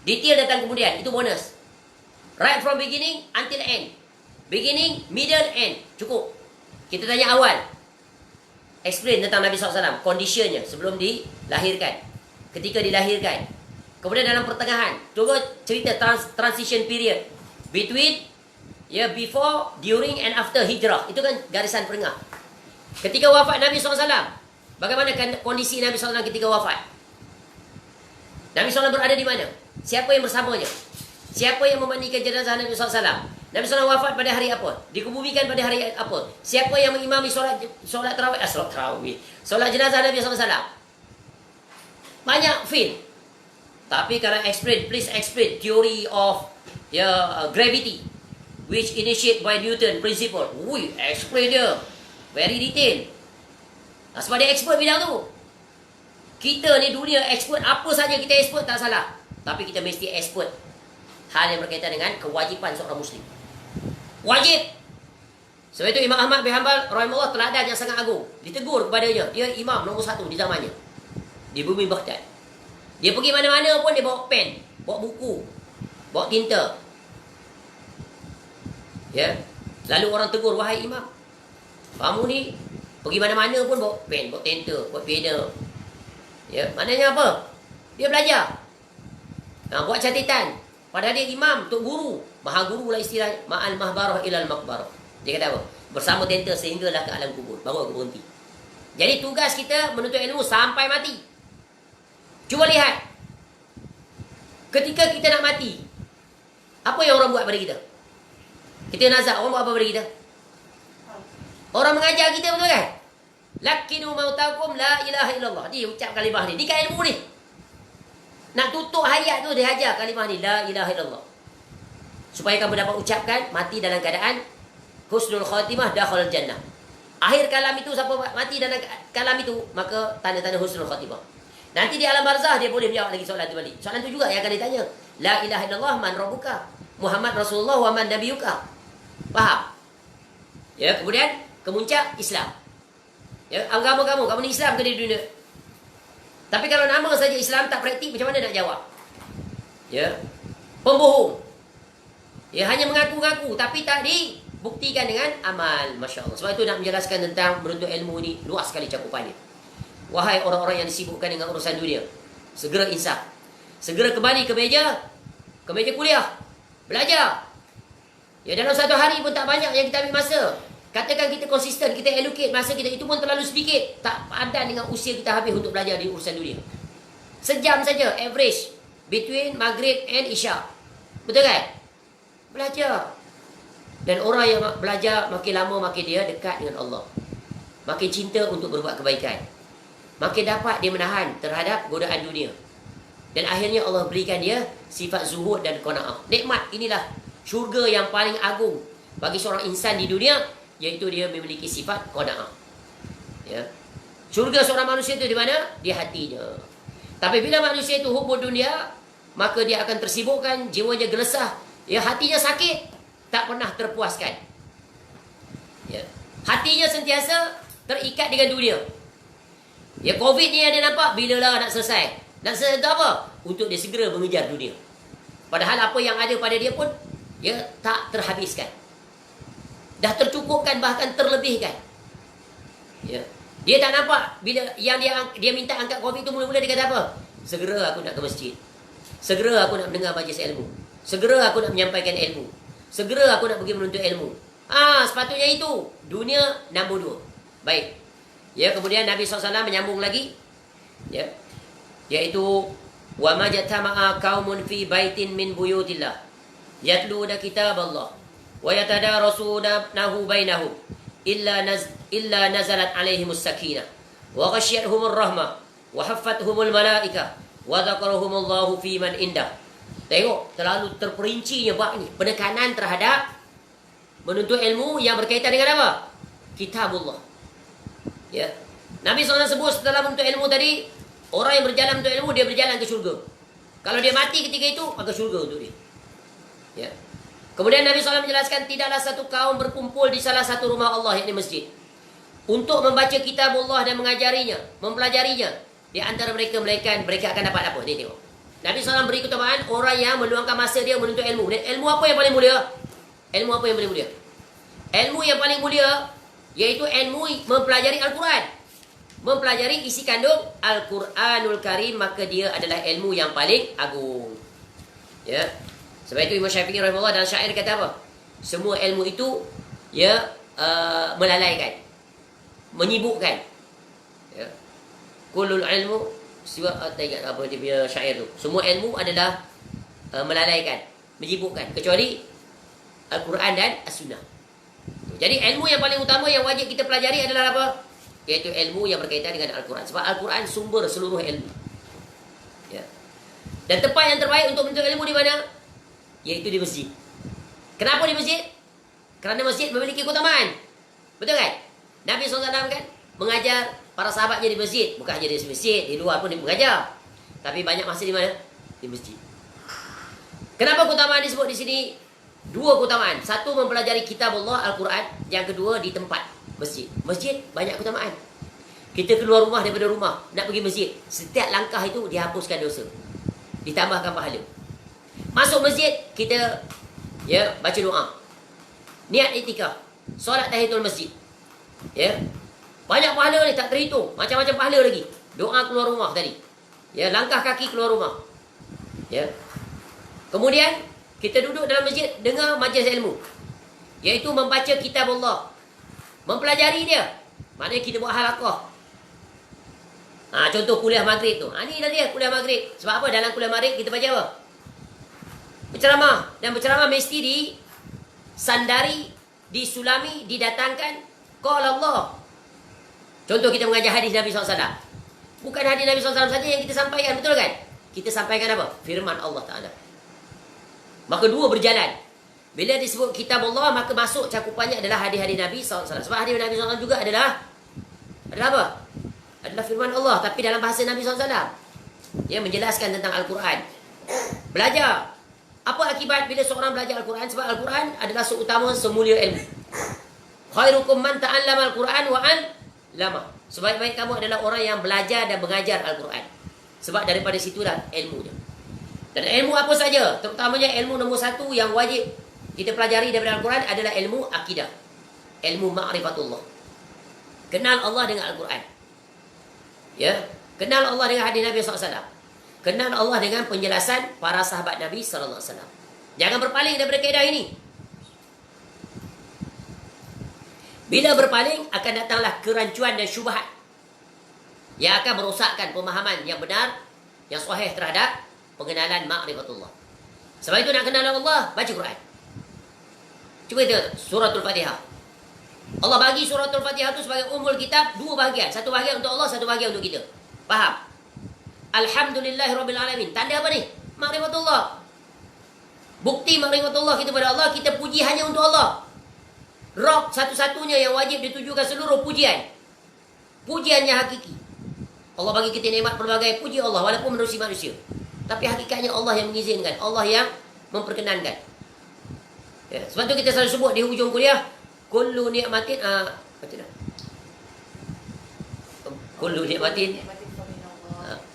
Detail datang kemudian, itu bonus. Right from beginning until end. Beginning, middle, end. Cukup. Kita tanya awal. Explain tentang Nabi SAW, conditionnya sebelum dilahirkan. Ketika dilahirkan. Kemudian dalam pertengahan, coba cerita transition period. Between, before, during and after hijrah. Itu kan garisan perengah. Ketika wafat Nabi SAW, bagaimana kondisi Nabi SAW ketika wafat? Nabi SAW berada di mana? Siapa yang bersamanya? Siapa yang memandikan jenazah Nabi SAW? Nabi SAW wafat pada hari apa? Dikubumikan pada hari apa? Siapa yang mengimami solat tarawih? Solat jenazah Nabi SAW. Banyak field. Tapi kalau explain, please explain theory of gravity, which initiate by Newton principle. Explain dia. Very detail. Sebab dia expert bidang tu. Kita ni dunia expert, apa saja kita expert tak salah. Tapi kita mesti expert hal yang berkaitan dengan kewajipan seorang Muslim. Wajib. Sebab itu Imam Ahmad bin Hanbal rahimahullah teladan yang sangat agung. Ditegur kepadanya. Dia imam nombor 1 di zamannya. Di bumi Baghdad. Dia pergi mana-mana pun dia bawa pen, bawa buku, bawa tinta. Ya. Lalu orang tegur, wahai imam, kamu ni pergi mana-mana pun bawa pen, bawa tinta, bawa pena. Ya, maknanya apa? Dia belajar. Buat catatan. Padahal dia imam, tok guru. Maha guru lah istilahnya. Ma'al mahbarah ilal makbarah. Dia kata apa? Bersama tenter sehinggalah ke alam kubur. Baru aku berhenti. Jadi tugas kita menuntut ilmu sampai mati. Cuba lihat, ketika kita nak mati, apa yang orang buat pada kita? Kita nazak, orang buat apa pada kita? Orang mengajar kita, betul kan? Lakinu mautakum la ilaha illallah. Dia ucap kalimah ni. Dia kan ilmu ni. Nak tutup hayat tu, dia ajar kalimah ni. La ilaha illallah. Supaya kamu dapat ucapkan, mati dalam keadaan husnul khatimah, dakhal jannah. Akhir kalam itu, siapa mati dalam kalam itu, maka tanda-tanda husnul khatimah. Nanti di alam barzah, dia boleh menjawab lagi soalan tu balik. Soalan tu juga yang akan ditanya. La ilaha illallah, man rabbuka? Muhammad Rasulullah wa man nabiyuka? Faham? Ya, kemudian kemuncak Islam. Ya, agama kamu ni Islam ke di dunia? Tapi kalau nama saja Islam tak praktik, macam mana nak jawab? Ya, pembohong. Ya, hanya mengaku-ngaku tapi tak dibuktikan dengan amal. Masya Allah. Sebab itu nak menjelaskan tentang menuntut ilmu ni luas sekali cakupannya. Wahai orang-orang yang disibukkan dengan urusan dunia, segera insaf. Segera kembali ke meja kuliah. Belajar. Ya, dalam satu hari pun tak banyak yang kita ambil masa. Katakan kita konsisten, kita allocate masa kita, itu pun terlalu sedikit. Tak padan dengan usia kita habis untuk belajar di urusan dunia. Sejam saja, average. Between Maghrib and Isya. Betul kan? Belajar. Dan orang yang belajar, makin lama makin dia dekat dengan Allah. Makin cinta untuk berbuat kebaikan. Makin dapat dia menahan terhadap godaan dunia. Dan akhirnya Allah berikan dia sifat zuhud dan qanaah. Nikmat inilah syurga yang paling agung bagi seorang insan di dunia, iaitu dia memiliki sifat qanaah. Ya. Syurga seorang manusia itu di mana? Di hatinya. Tapi bila manusia itu hubbu dunia, maka dia akan tersibukkan, jiwanya gelisah, ya, hatinya sakit, tak pernah terpuaskan. Ya. Hatinya sentiasa terikat dengan dunia. Ya, Covid ni ada nampak, bilalah nak selesai. Nak selesai apa? Untuk dia segera mengejar dunia. Padahal apa yang ada pada dia pun, ya, tak terhabiskan. Dah tercukupkan, bahkan terlebihkan. Ya. Dia tak nampak bila yang dia minta angkat Covid tu, mula-mula dia kata apa? Segera aku nak ke masjid. Segera aku nak mendengar majlis ilmu. Segera aku nak menyampaikan ilmu. Segera aku nak pergi menuntut ilmu. Sepatutnya itu. Dunia nombor 2. Baik. Ya, kemudian Nabi SAW menyambung lagi. Ya. Iaitu wa majtama'a qaumun fi baitin min buyutillah yatluna kitab Allah wa yatadarasunahu bainahum illa nazalat alaihimus sakinah wa ghasyiyatuhumur rahmah wa haffathumul malaikah wa dzakarahumullahu fi man indah. Tengok, terlalu terperincinya bab ni, penekanan terhadap menuntut ilmu yang berkaitan dengan apa? Kitabullah. Ya. Nabi SAW sebut setelah menuntut ilmu tadi, orang yang berjalan untuk ilmu, dia berjalan ke syurga. Kalau dia mati ketika itu, maka syurga untuk dia. Ya. Kemudian Nabi SAW menjelaskan, tidaklah satu kaum berkumpul di salah satu rumah Allah, yakni masjid, untuk membaca kitab Allah dan mengajarinya, mempelajarinya. Di antara mereka akan dapat apa? Ni tengok. Nabi SAW beri keutamaan orang yang meluangkan masa dia menuntut ilmu. Dan ilmu apa yang paling mulia? Ilmu apa yang paling mulia? Ilmu yang paling mulia, iaitu ilmu mempelajari Al-Quran. Mempelajari isi kandung Al-Quranul Karim, maka dia adalah ilmu yang paling agung. Ya. Sebab itu Imam Syafi'i rahimahullah dalam syair kata apa? Semua ilmu itu, ya, melalaikan, menyibukkan. Ya. Kullul ilmu siwa, tak ingat apa dia punya syair tu. Semua ilmu adalah melalaikan, menyibukkan, kecuali Al-Quran dan As-Sunnah. Jadi ilmu yang paling utama yang wajib kita pelajari adalah apa? Iaitu ilmu yang berkaitan dengan Al-Quran. Sebab Al-Quran sumber seluruh ilmu. Ya. Dan tempat yang terbaik untuk menuntut ilmu di mana? Iaitu di masjid. Kenapa di masjid? Kerana masjid memiliki keutamaan. Betul kan? Nabi SAW kan mengajar para sahabatnya di masjid. Bukan hanya di masjid, di luar pun dia mengajar. Tapi banyak masa di mana? Di masjid. Kenapa keutamaan disebut di sini? Dua keutamaan. Satu, mempelajari kitab Allah, Al-Quran. Yang kedua, di tempat masjid. Masjid banyak keutamaan. Kita keluar rumah daripada rumah, nak pergi masjid, setiap langkah itu dihapuskan dosa, ditambahkan pahala. Masuk masjid, kita, ya, baca doa, niat iktikaf, solat tahiyatul masjid. Ya. Banyak pahala ni, tak terhitung. Macam-macam pahala lagi. Doa keluar rumah tadi. Ya, langkah kaki keluar rumah. Ya. Kemudian kita duduk dalam masjid, dengar majlis ilmu, iaitu membaca kitab Allah, mempelajari dia. Maknanya kita buat halaqah. Contoh kuliah maghrib tu. Ni dah dia kuliah maghrib. Sebab apa? Dalam kuliah maghrib kita baca apa? Berceramah. Dan berceramah mesti disandari, disulami, didatangkan qala Allah. Contoh kita mengajar hadis Nabi SAW. Bukan hadis Nabi SAW saja yang kita sampaikan, betul kan? Kita sampaikan apa? Firman Allah Ta'ala. Maka dua berjalan. Bila disebut kitab Allah, maka masuk cakupannya adalah hadis-hadis Nabi SAW. Sebab hadis Nabi SAW juga adalah apa? Adalah firman Allah, tapi dalam bahasa Nabi SAW. Dia menjelaskan tentang Al-Quran. Belajar. Apa akibat bila seorang belajar Al-Quran? Sebab Al-Quran adalah seutama semulia ilmu. Khairukum man ta'allama Al-Quran wa 'allama. Sebaik-baik kamu adalah orang yang belajar dan mengajar Al-Quran. Sebab daripada situlah ilmunya. Dan ilmu apa saja, terutamanya ilmu nombor satu yang wajib kita pelajari daripada Al-Quran adalah ilmu akidah. Ilmu ma'rifatullah. Kenal Allah dengan Al-Quran. Ya, kenal Allah dengan hadis Nabi SAW. Kenal Allah dengan penjelasan para sahabat Nabi SAW. Jangan berpaling daripada kaedah ini. Bila berpaling, akan datanglah kerancuan dan syubhat yang akan merosakkan pemahaman yang benar, yang sahih terhadap pengenalan ma'rifatullah. Sebab itu nak kenal Allah, baca Quran. Cuba kita suratul Fatihah. Allah bagi suratul Fatihah itu sebagai umul kitab, dua bahagian. Satu bahagian untuk Allah, satu bahagian untuk kita. Faham? Alhamdulillahirrabbilalamin. Tanda apa ni? Ma'rifatullah. Bukti ma'rifatullah kita pada Allah, kita puji hanya untuk Allah. Rabb satu-satunya yang wajib ditujukan seluruh pujian. Pujiannya hakiki. Allah bagi kita nikmat pelbagai, puji Allah walaupun manusia. Tapi hakikatnya Allah yang mengizinkan, Allah yang memperkenankan. Ya, sebab tu kita selalu sebut di hujung kuliah, kullu ni'matin baca dah. Kullu ni'matin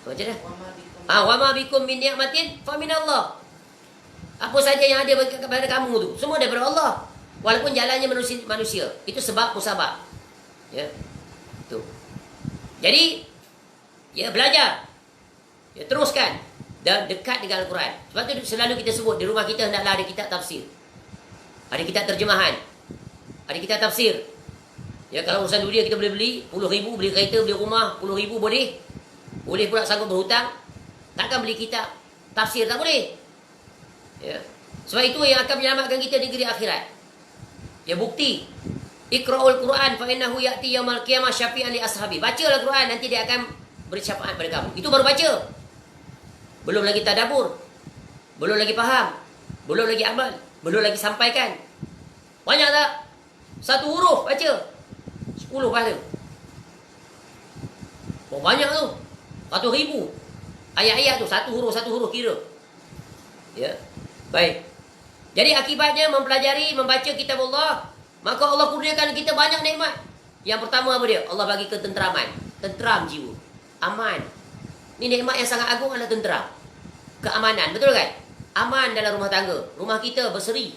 baca dah. Wa ma bikum min ni'matin fa min Allah. Apa saja yang ada kepada kamu tu, semua daripada Allah. Walaupun jalannya manusia. Itu sebab musabab. Ya. Tu. Jadi ya belajar. Ya teruskan dan dekat dengan Al-Quran. Sebab tu selalu kita sebut di rumah kita hendaklah ada kitab tafsir. Ada kitab terjemahan. Ada kitab tafsir. Ya kalau urusan dunia kita boleh beli 10,000, beli kereta, beli rumah 10,000 boleh. Boleh pula sanggup berhutang. Takkan beli kitab tafsir, tak boleh. Ya. Sebab itu yang akan menyelamatkan kita di negeri akhirat. Ya bukti. Iqra'ul Quran fa innahu ya'ti yaumal qiyamah syafi'an li ashabi. Bacalah Quran, nanti dia akan beri syafaat pada kamu. Itu baru baca. Belum lagi tadabbur. Belum lagi faham. Belum lagi amal. Belum lagi sampaikan. Banyak tak? Satu huruf baca 10 pahala. Oh, banyak tu. 100,000 ayat-ayat tu, satu huruf kira. Ya. Baik. Jadi akibatnya mempelajari, membaca kitab Allah, maka Allah kurniakan kita banyak nikmat. Yang pertama apa dia? Allah bagi ketenteraman. Tenteram jiwa. Aman. Ini nikmat yang sangat agung adalah tenteram. Keamanan, betul kan? Aman dalam rumah tangga. Rumah kita berseri.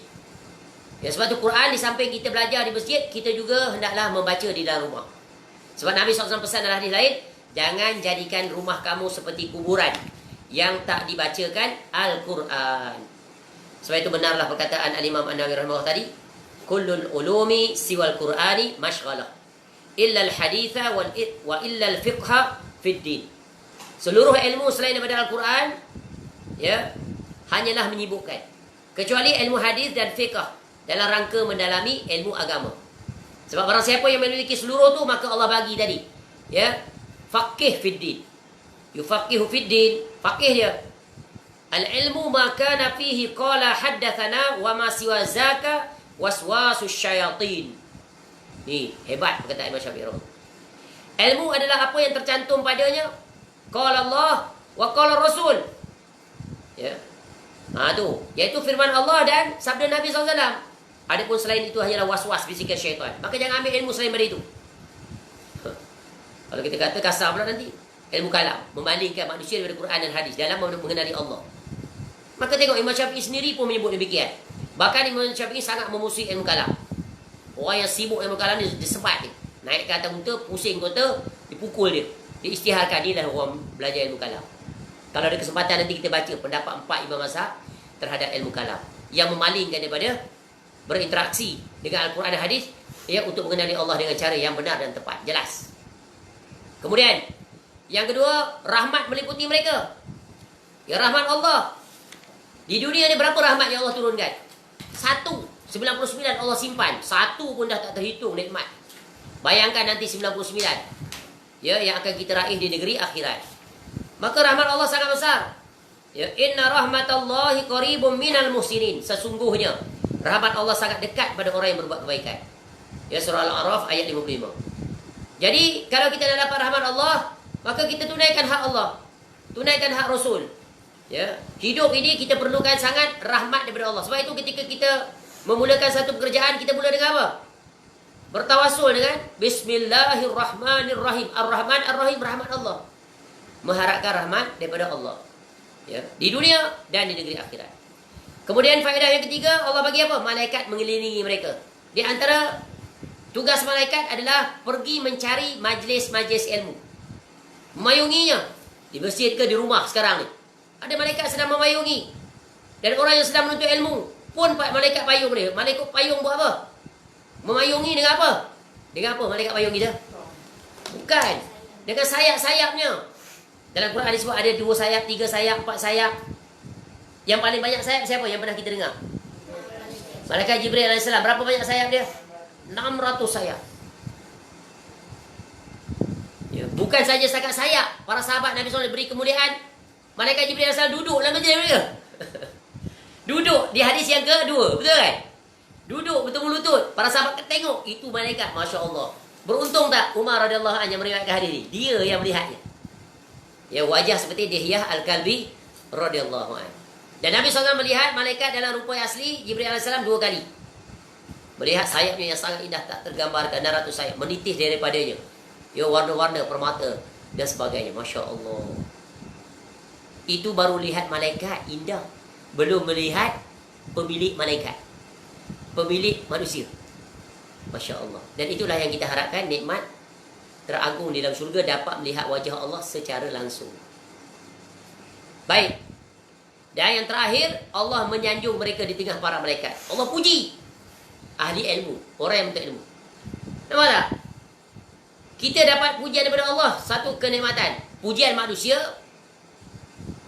Ya, sebab tu Quran di samping kita belajar di masjid, kita juga hendaklah membaca di dalam rumah. Sebab Nabi SAW pesan dalam hadis lain, jangan jadikan rumah kamu seperti kuburan yang tak dibacakan Al-Quran. Sebab itu benarlah perkataan Al-Imam An-Nawawi rahimahullah tadi, kullul ulumi siwal Qur'ani mashghalah illa al-haditha wa illa al-fiqha fid din. Seluruh ilmu selain daripada Al-Quran ya hanyalah menyibukkan, kecuali ilmu hadis dan fiqh dalam rangka mendalami ilmu agama. Sebab barang siapa yang memiliki seluruh tu, maka Allah bagi tadi ya faqih fid din, yufaqihu fid din, faqih dia. Al-ilmu ma kana fihi qala haddathana wa ma siwa zaka waswasus syayatin. Ni hebat perkataan Imam Syafi'i. Ilmu adalah apa yang tercantum padanya qala Allah wa qala Rasul. Ya. Tu, iaitu firman Allah dan sabda Nabi SAW. Adapun selain itu hanyalah was-was bisikan syaitan. Maka jangan ambil ilmu selain daripada itu. Kalau kita kata kasar pula nanti, ilmu kalam, membandingkan manusia daripada Quran dan hadis dalam mengenali Allah. Maka tengok Imam Syafi'i sendiri pun menyebut demikian. Bahkan Imam Syafi'i sangat memusuhi ilmu kalam. Orang yang sibuk ilmu kalam ni disebat ni. Naik ke atas unta, pusing unta, dipukul dia. Diisytiharkan, dia lah orang belajar ilmu kalam. Kalau ada kesempatan nanti kita baca pendapat 4 imam mazhab terhadap ilmu kalam yang memalingkan daripada berinteraksi dengan Al-Quran dan hadis ya untuk mengenali Allah dengan cara yang benar dan tepat, jelas. Kemudian Yang kedua, rahmat meliputi mereka. Ya, rahmat Allah. Di dunia ni berapa rahmat yang Allah turunkan? 99 Allah simpan. Satu pun dah tak terhitung nikmat. Bayangkan nanti 99. Ya, yang akan kita raih di negeri akhirat. Maka rahmat Allah sangat besar. Ya, inna rahmatallahi qaribum minal muhsinin. Sesungguhnya rahmat Allah sangat dekat pada orang yang berbuat kebaikan. Ya, surah Al-A'raf ayat 55. Jadi, kalau kita nak dapat rahmat Allah, maka kita tunaikan hak Allah. Tunaikan hak Rasul. Ya, hidup ini kita perlukan sangat rahmat daripada Allah. Sebab itu ketika kita memulakan satu pekerjaan, kita mula dengan apa? Bertawasul dengan Bismillahirrahmanirrahim. Ar-Rahman Ar-Rahim, rahmat Allah. Mengharapkan rahmat daripada Allah. Ya, di dunia dan di negeri akhirat. Kemudian faedah yang ketiga, Allah bagi apa? Malaikat mengelilingi mereka. Di antara tugas malaikat adalah pergi mencari majlis-majlis ilmu. Memayunginya. Di masjid ke di rumah sekarang ni. Ada malaikat sedang memayungi. Dan orang yang sedang menuntut ilmu pun malaikat payung dia. Malaikat payung buat apa? Memayungi dengan apa? Dengan apa malaikat payung kita? Bukan. Dengan sayap-sayapnya. Dalam Quran disebut ada 2 sayap, 3 sayap, 4 sayap. Yang paling banyak sayap siapa yang pernah kita dengar? Malaikat Jibril AS. Berapa banyak sayap dia? 600 sayap. Ya, bukan saja setakat sayap. Para sahabat Nabi SAW beri kemuliaan. Malaikat Jibril AS duduk dalam majlis mereka. Duduk di hadis yang kedua. Betul kan? Duduk bertemu lutut. Para sahabat tengok. Itu malaikat. Masya Allah. Beruntung tak Umar radhiyallahu anhu yang meriwayatkan hadis ini? Dia yang melihatnya. Ya, wajah seperti Dihyah Al-Kalbi radhiyallahu anhu. Dan Nabi SAW melihat malaikat dalam rupa yang asli Jibril AS 2 kali. Melihat sayapnya yang sangat indah, tak tergambarkan 600 sayap menitis daripadanya. Ya, warna-warna permata dan sebagainya. Masya Allah. Itu baru lihat malaikat indah. Belum melihat pemilik malaikat. Pemilik manusia. Masya Allah. Dan itulah yang kita harapkan, nikmat teragung di dalam syurga, dapat melihat wajah Allah secara langsung. Baik. Dan yang terakhir, Allah menyanjung mereka di tengah para malaikat. Allah puji ahli ilmu, orang yang menuntut ilmu. Nampak tak? Kita dapat pujian daripada Allah, satu kenikmatan. Pujian manusia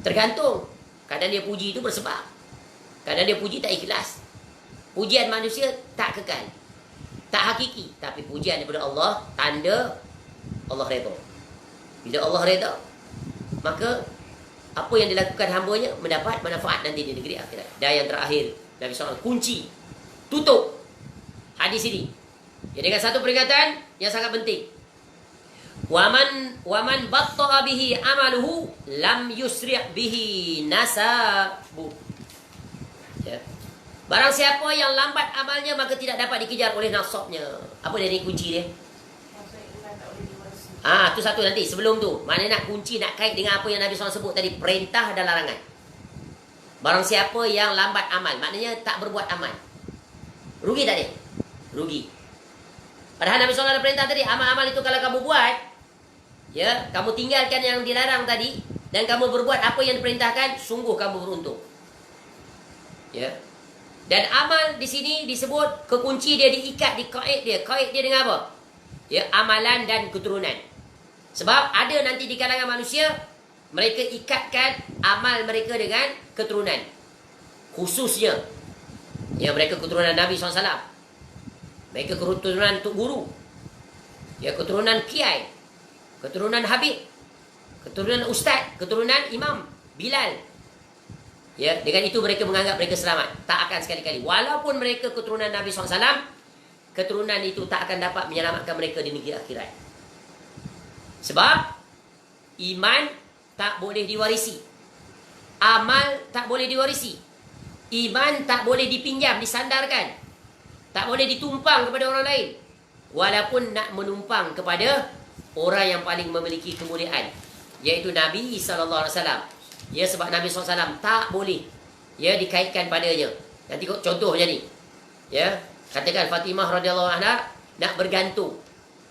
tergantung. Kadang dia puji itu bersebab. Kadang dia puji tak ikhlas. Pujian manusia tak kekal, tak hakiki. Tapi pujian daripada Allah, tanda Allah redha. Bila Allah redha, maka apa yang dilakukan hambanya mendapat manfaat nanti di negeri akhirat. Dan yang terakhir, Nabi SAW kunci, tutup hadis ini ya, dengan satu peringatan yang sangat penting. Waman batta'a bihi amaluhu lam yusri' bihi nasabu. Ya. Barang siapa yang lambat amalnya, maka tidak dapat dikejar oleh nasabnya. Apa dia ni kunci dia? Tu satu nanti. Sebelum tu, mana nak kunci, nak kait dengan apa yang Nabi SAW sebut tadi, perintah dan larangan. Barang siapa yang lambat amal, maknanya tak berbuat amal, rugi tak dia? Rugi. Padahal Nabi SAW ada perintah tadi, amal-amal itu kalau kamu buat, ya, kamu tinggalkan yang dilarang tadi, dan kamu berbuat apa yang diperintahkan, sungguh kamu beruntung. Ya. Dan amal di sini disebut kekunci dia, diikat, dikait dia. Kait dia dengan apa? Ya, amalan dan keturunan. Sebab ada nanti di kalangan manusia, mereka ikatkan amal mereka dengan keturunan. Khususnya, ya, mereka keturunan Nabi SAW. Mereka keturunan Tok Guru. Ya, keturunan Kiai. Keturunan Habib. Keturunan Ustaz. Keturunan Imam Bilal. Ya, dengan itu mereka menganggap mereka selamat. Tak akan sekali-kali. Walaupun mereka keturunan Nabi SAW, keturunan itu tak akan dapat menyelamatkan mereka di negeri akhirat. Sebab iman tak boleh diwarisi. Amal tak boleh diwarisi. Iman tak boleh dipinjam, disandarkan. Tak boleh ditumpang kepada orang lain. Walaupun nak menumpang kepada orang yang paling memiliki kemuliaan, iaitu Nabi SAW. Ya, sebab Nabi SAW tak boleh, ya, dikaitkan padanya. Nanti contoh macam ni. Ya, katakan Fatimah radhiyallahu anha nak bergantung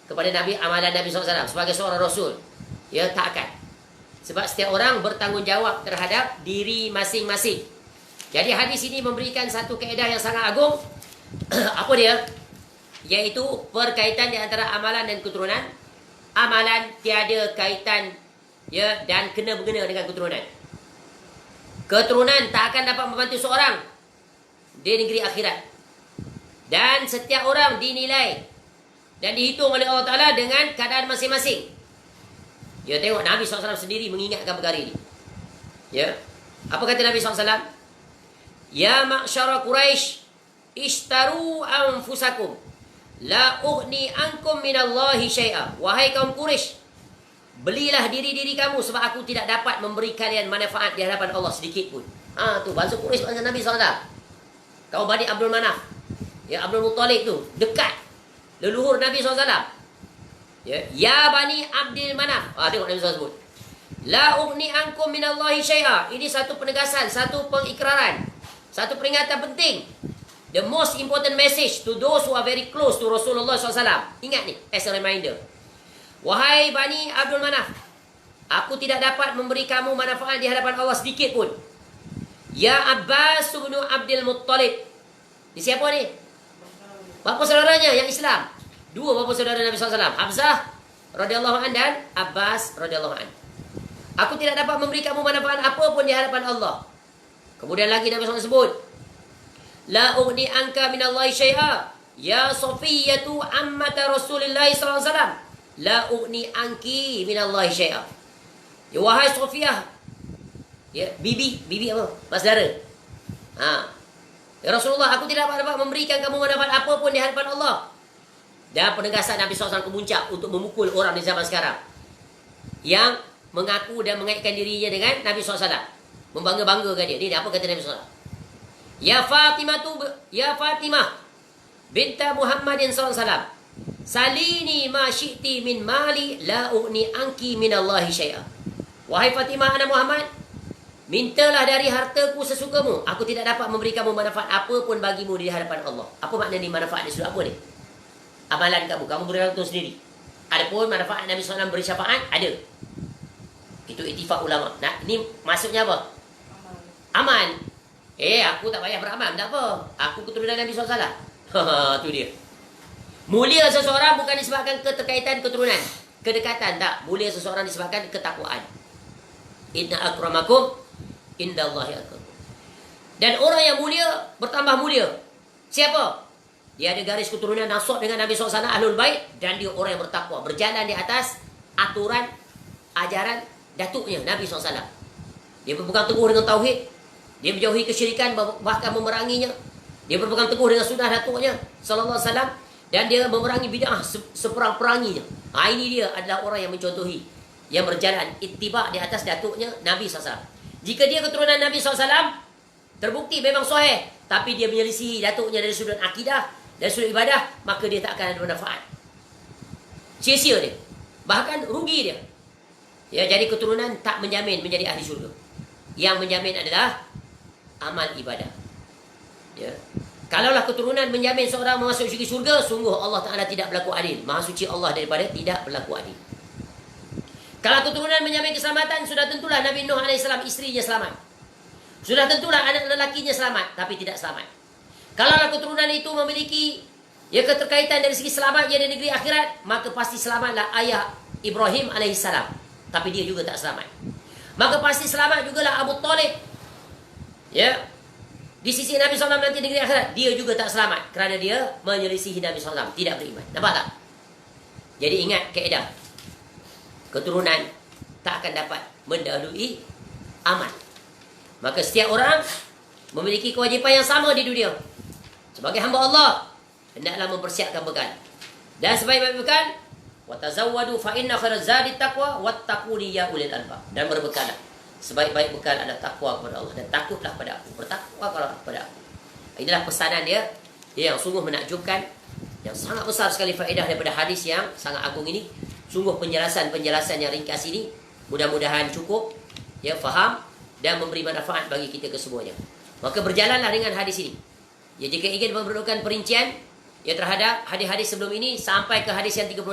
kepada Nabi, amalan Nabi SAW sebagai seorang Rasul. Ya, tak akan. Sebab setiap orang bertanggungjawab terhadap diri masing-masing. Jadi hadis ini memberikan satu kaedah yang sangat agung. Apa dia? Iaitu perkaitan di antara amalan dan keturunan. Amalan tiada kaitan ya, dan kena berkena dengan keturunan. Keturunan tak akan dapat membantu seorang di negeri akhirat. Dan setiap orang dinilai dan dihitung oleh Allah Ta'ala dengan keadaan masing-masing. Ya, tengok Nabi SAW sendiri mengingatkan perkara ini. Ya, apa kata Nabi SAW? Ya ma'syara Quraisy, ishtaru anfusakum, la ughni ankum minallahi syai'a. Wahai kaum Quraisy, belilah diri-diri kamu sebab aku tidak dapat memberi kalian manfaat di hadapan Allah sedikit pun. Tu bangsa Quraisy, bangsa Nabi SAW. Kaum Bani Abdul Manaf, ya, Abdul Muttalib tu dekat leluhur Nabi SAW. Ya Bani Abdul Manaf. Tengok Nabi SAW sebut, la ughni ankum minallahi syai'a. Ini satu penegasan, satu pengikraran, satu peringatan penting. The most important message to those who are very close to Rasulullah SAW. Ingat ni, as a reminder. Wahai Bani Abdul Manaf, aku tidak dapat memberi kamu manfaat di hadapan Allah sedikit pun. Ya Abbas bin Abdul Muttalib. Ini siapa ni? Bapa saudaranya yang Islam. Dua bapa saudara Nabi SAW. Hamzah radhiyallahu an dan Abbas radhiyallahu an. Aku tidak dapat memberi kamu manfaat apa pun di hadapan Allah. Kemudian lagi Nabi SAW sebut, la ughni anka minallahi syai'a. Ya Safiyatu ammata Rasulillah sallallahu alaihi wasallam, la ughni anki minallahi syai'a. Ya wahai Safiyah, ya bibi apa? Saudara. Ya Rasulullah, aku tidak dapat memberikan kamu manfaat apa pun di hadapan Allah. Dan penegasan Nabi SAW kemuncak untuk memukul orang di zaman sekarang yang mengaku dan mengaitkan dirinya dengan Nabi SAW, membangga-banggakan dia. Ini apa kata Nabi SAW? Ya Fatimah binta Muhammadin SAW, salini ma syi'ti min mali, la ughni anki minallahi syai'a. Wahai Fatimah anak Muhammad, mintalah dari hartaku sesukamu. Aku tidak dapat memberi kamu manfaat apa pun bagimu di hadapan Allah. Apa makna ni manfaat ni? Sudah apa ni? Amalan kamu bergantung sendiri. Adapun manfaat Nabi SAW beri syafaat, ada. Itu ittifaq ulama. Nah, ini maksudnya apa? Aman. Aku tak payah beramal, tak apa. Aku keturunan Nabi SAW. Tu dia. Mulia seseorang bukan disebabkan keterkaitan keturunan, kedekatan, tak. Mulia seseorang disebabkan ketakwaan. Inna akramakum indallahi atqakum. Dan orang yang mulia bertambah mulia. Siapa? Dia ada garis keturunan nasab dengan Nabi SAW, Ahlul Bait, dan dia orang yang bertakwa, berjalan di atas aturan, ajaran datuknya Nabi SAW. Dia berpegang teguh dengan tauhid, dia menjauhi kesyirikan, bahkan memeranginya. Dia berpegang teguh dengan sunnah datuknya sallallahu alaihi wasallam, dan dia memerangi bid'ah seperang-peranginya. Ini dia adalah orang yang mencontohi, yang berjalan ittiba di atas datuknya Nabi SAW. Jika dia keturunan Nabi SAW, terbukti memang sahih, tapi dia menyelisihi datuknya dari sudut akidah dan sudut ibadah, maka dia tak akan ada manfaat. Sia-sia dia, bahkan rugi dia. Ya, jadi keturunan tak menjamin menjadi ahli syurga. Yang menjamin adalah amal ibadah. Ya. Kalaulah keturunan menjamin seorang memasuki syurga, sungguh Allah Ta'ala tidak berlaku adil. Maha suci Allah daripada tidak berlaku adil. Kalau keturunan menjamin keselamatan, sudah tentulah Nabi Nuh AS isterinya selamat. Sudah tentulah anak lelakinya selamat, tapi tidak selamat. Kalaulah keturunan itu memiliki keterkaitan dari segi selamatnya di negeri akhirat, maka pasti selamatlah ayah Ibrahim AS, tapi dia juga tak selamat. Maka pasti selamat jugalah Abu Talib. Ya, di sisi Nabi SAW nanti di negeri akhirat, dia juga tak selamat kerana dia menyelisihi Nabi SAW, tidak beriman. Nampak tak? Jadi ingat kaedah, keturunan tak akan dapat mendahului amal. Maka setiap orang memiliki kewajipan yang sama di dunia. Sebagai hamba Allah, hendaklah mempersiapkan bekal. Dan sebaik-baik bekal, watazawwadu fa inna khairaz zadi taqwa wattaquni ya ulil albab. Dan berbekallah. Sebaik-baik bekal adalah takwa kepada Allah, dan takutlah pada aku, bertakwalah kepada aku. Inilah pesanan dia yang sungguh menakjubkan, yang sangat besar sekali faedah daripada hadis yang sangat agung ini. Sungguh penjelasan yang ringkas ini mudah-mudahan cukup, faham dan memberi manfaat bagi kita kesemuanya. Maka berjalanlah dengan hadis ini. Jika ingin memerlukan perincian terhadap hadis-hadis sebelum ini sampai ke hadis yang 36,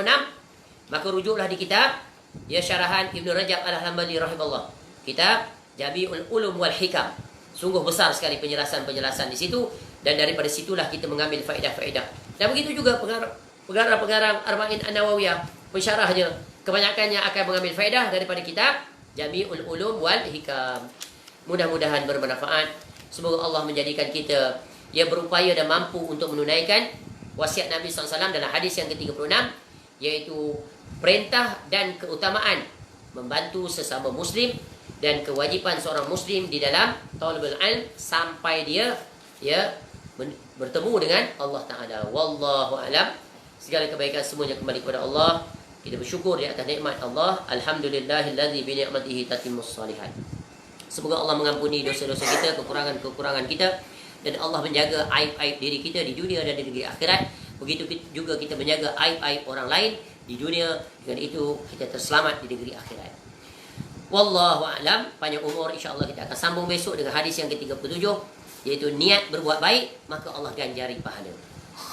maka rujuklah di kitab syarahan Ibnu Rajab Al-Hambali rahimahullah, kitab Jami'ul Ulum wal Hikam. Sungguh besar sekali penjelasan-penjelasan di situ, dan daripada situlah kita mengambil faedah-faedah. Dan begitu juga pengarang Arba'in An-Nawawiyah, pensyarahnya kebanyakannya akan mengambil faedah daripada kitab Jami'ul Ulum wal Hikam. Mudah-mudahan bermanfaat. Semoga Allah menjadikan kita yang berupaya dan mampu untuk menunaikan wasiat Nabi SAW dalam hadis yang ke-36, iaitu perintah dan keutamaan membantu sesama Muslim dan kewajipan seorang Muslim di dalam talabul ilm sampai dia bertemu dengan Allah Ta'ala. Wallahu alam. Segala kebaikan semuanya kembali kepada Allah. Kita bersyukur di atas nikmat Allah. Alhamdulillahilladzi bi ni'matihi tatimmus shalihat. Semoga Allah mengampuni dosa-dosa kita, kekurangan-kekurangan kita, dan Allah menjaga aib-aib diri kita di dunia dan di negeri akhirat. Begitu juga kita menjaga aib-aib orang lain di dunia, dengan itu kita terselamat di negeri akhirat. Wallahu a'lam. Panjang umur, insya-Allah kita akan sambung besok dengan hadis yang ke-37, iaitu niat berbuat baik maka Allah ganjari pahala.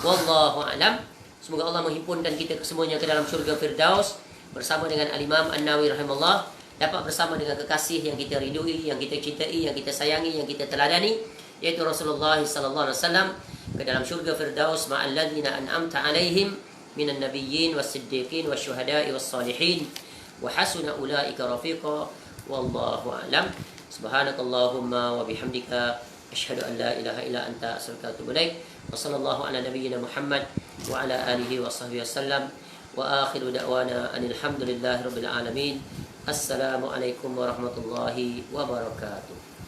Wallahu a'lam. Semoga Allah menghimpunkan kita kesemuanya ke dalam syurga Firdaus bersama dengan Al-Imam An-Nawawi rahimahullah, dapat bersama dengan kekasih yang kita ridui, yang kita cintai, yang kita sayangi, yang kita teladani, yaitu Rasulullah sallallahu alaihi wasallam, ke dalam syurga Firdaus ma'al ladzina an'amta 'alaihim minan nabiyyin was-siddiqin wasyuhada'i was-salihin wa hasuna ulaika rafiqa. Wallahu a'lam. Subhanakallahumma wa bihamdika asyhadu an la ilaha illa anta astaghfiruka wa atubu ilaik. Wa sallallahu ala nabiyyina Muhammad wa ala alihi wa sahbihi wasallam. Wa akhiru da'wana anil hamdulillahi rabbil alamin. Assalamualaikum warahmatullahi wabarakatuh.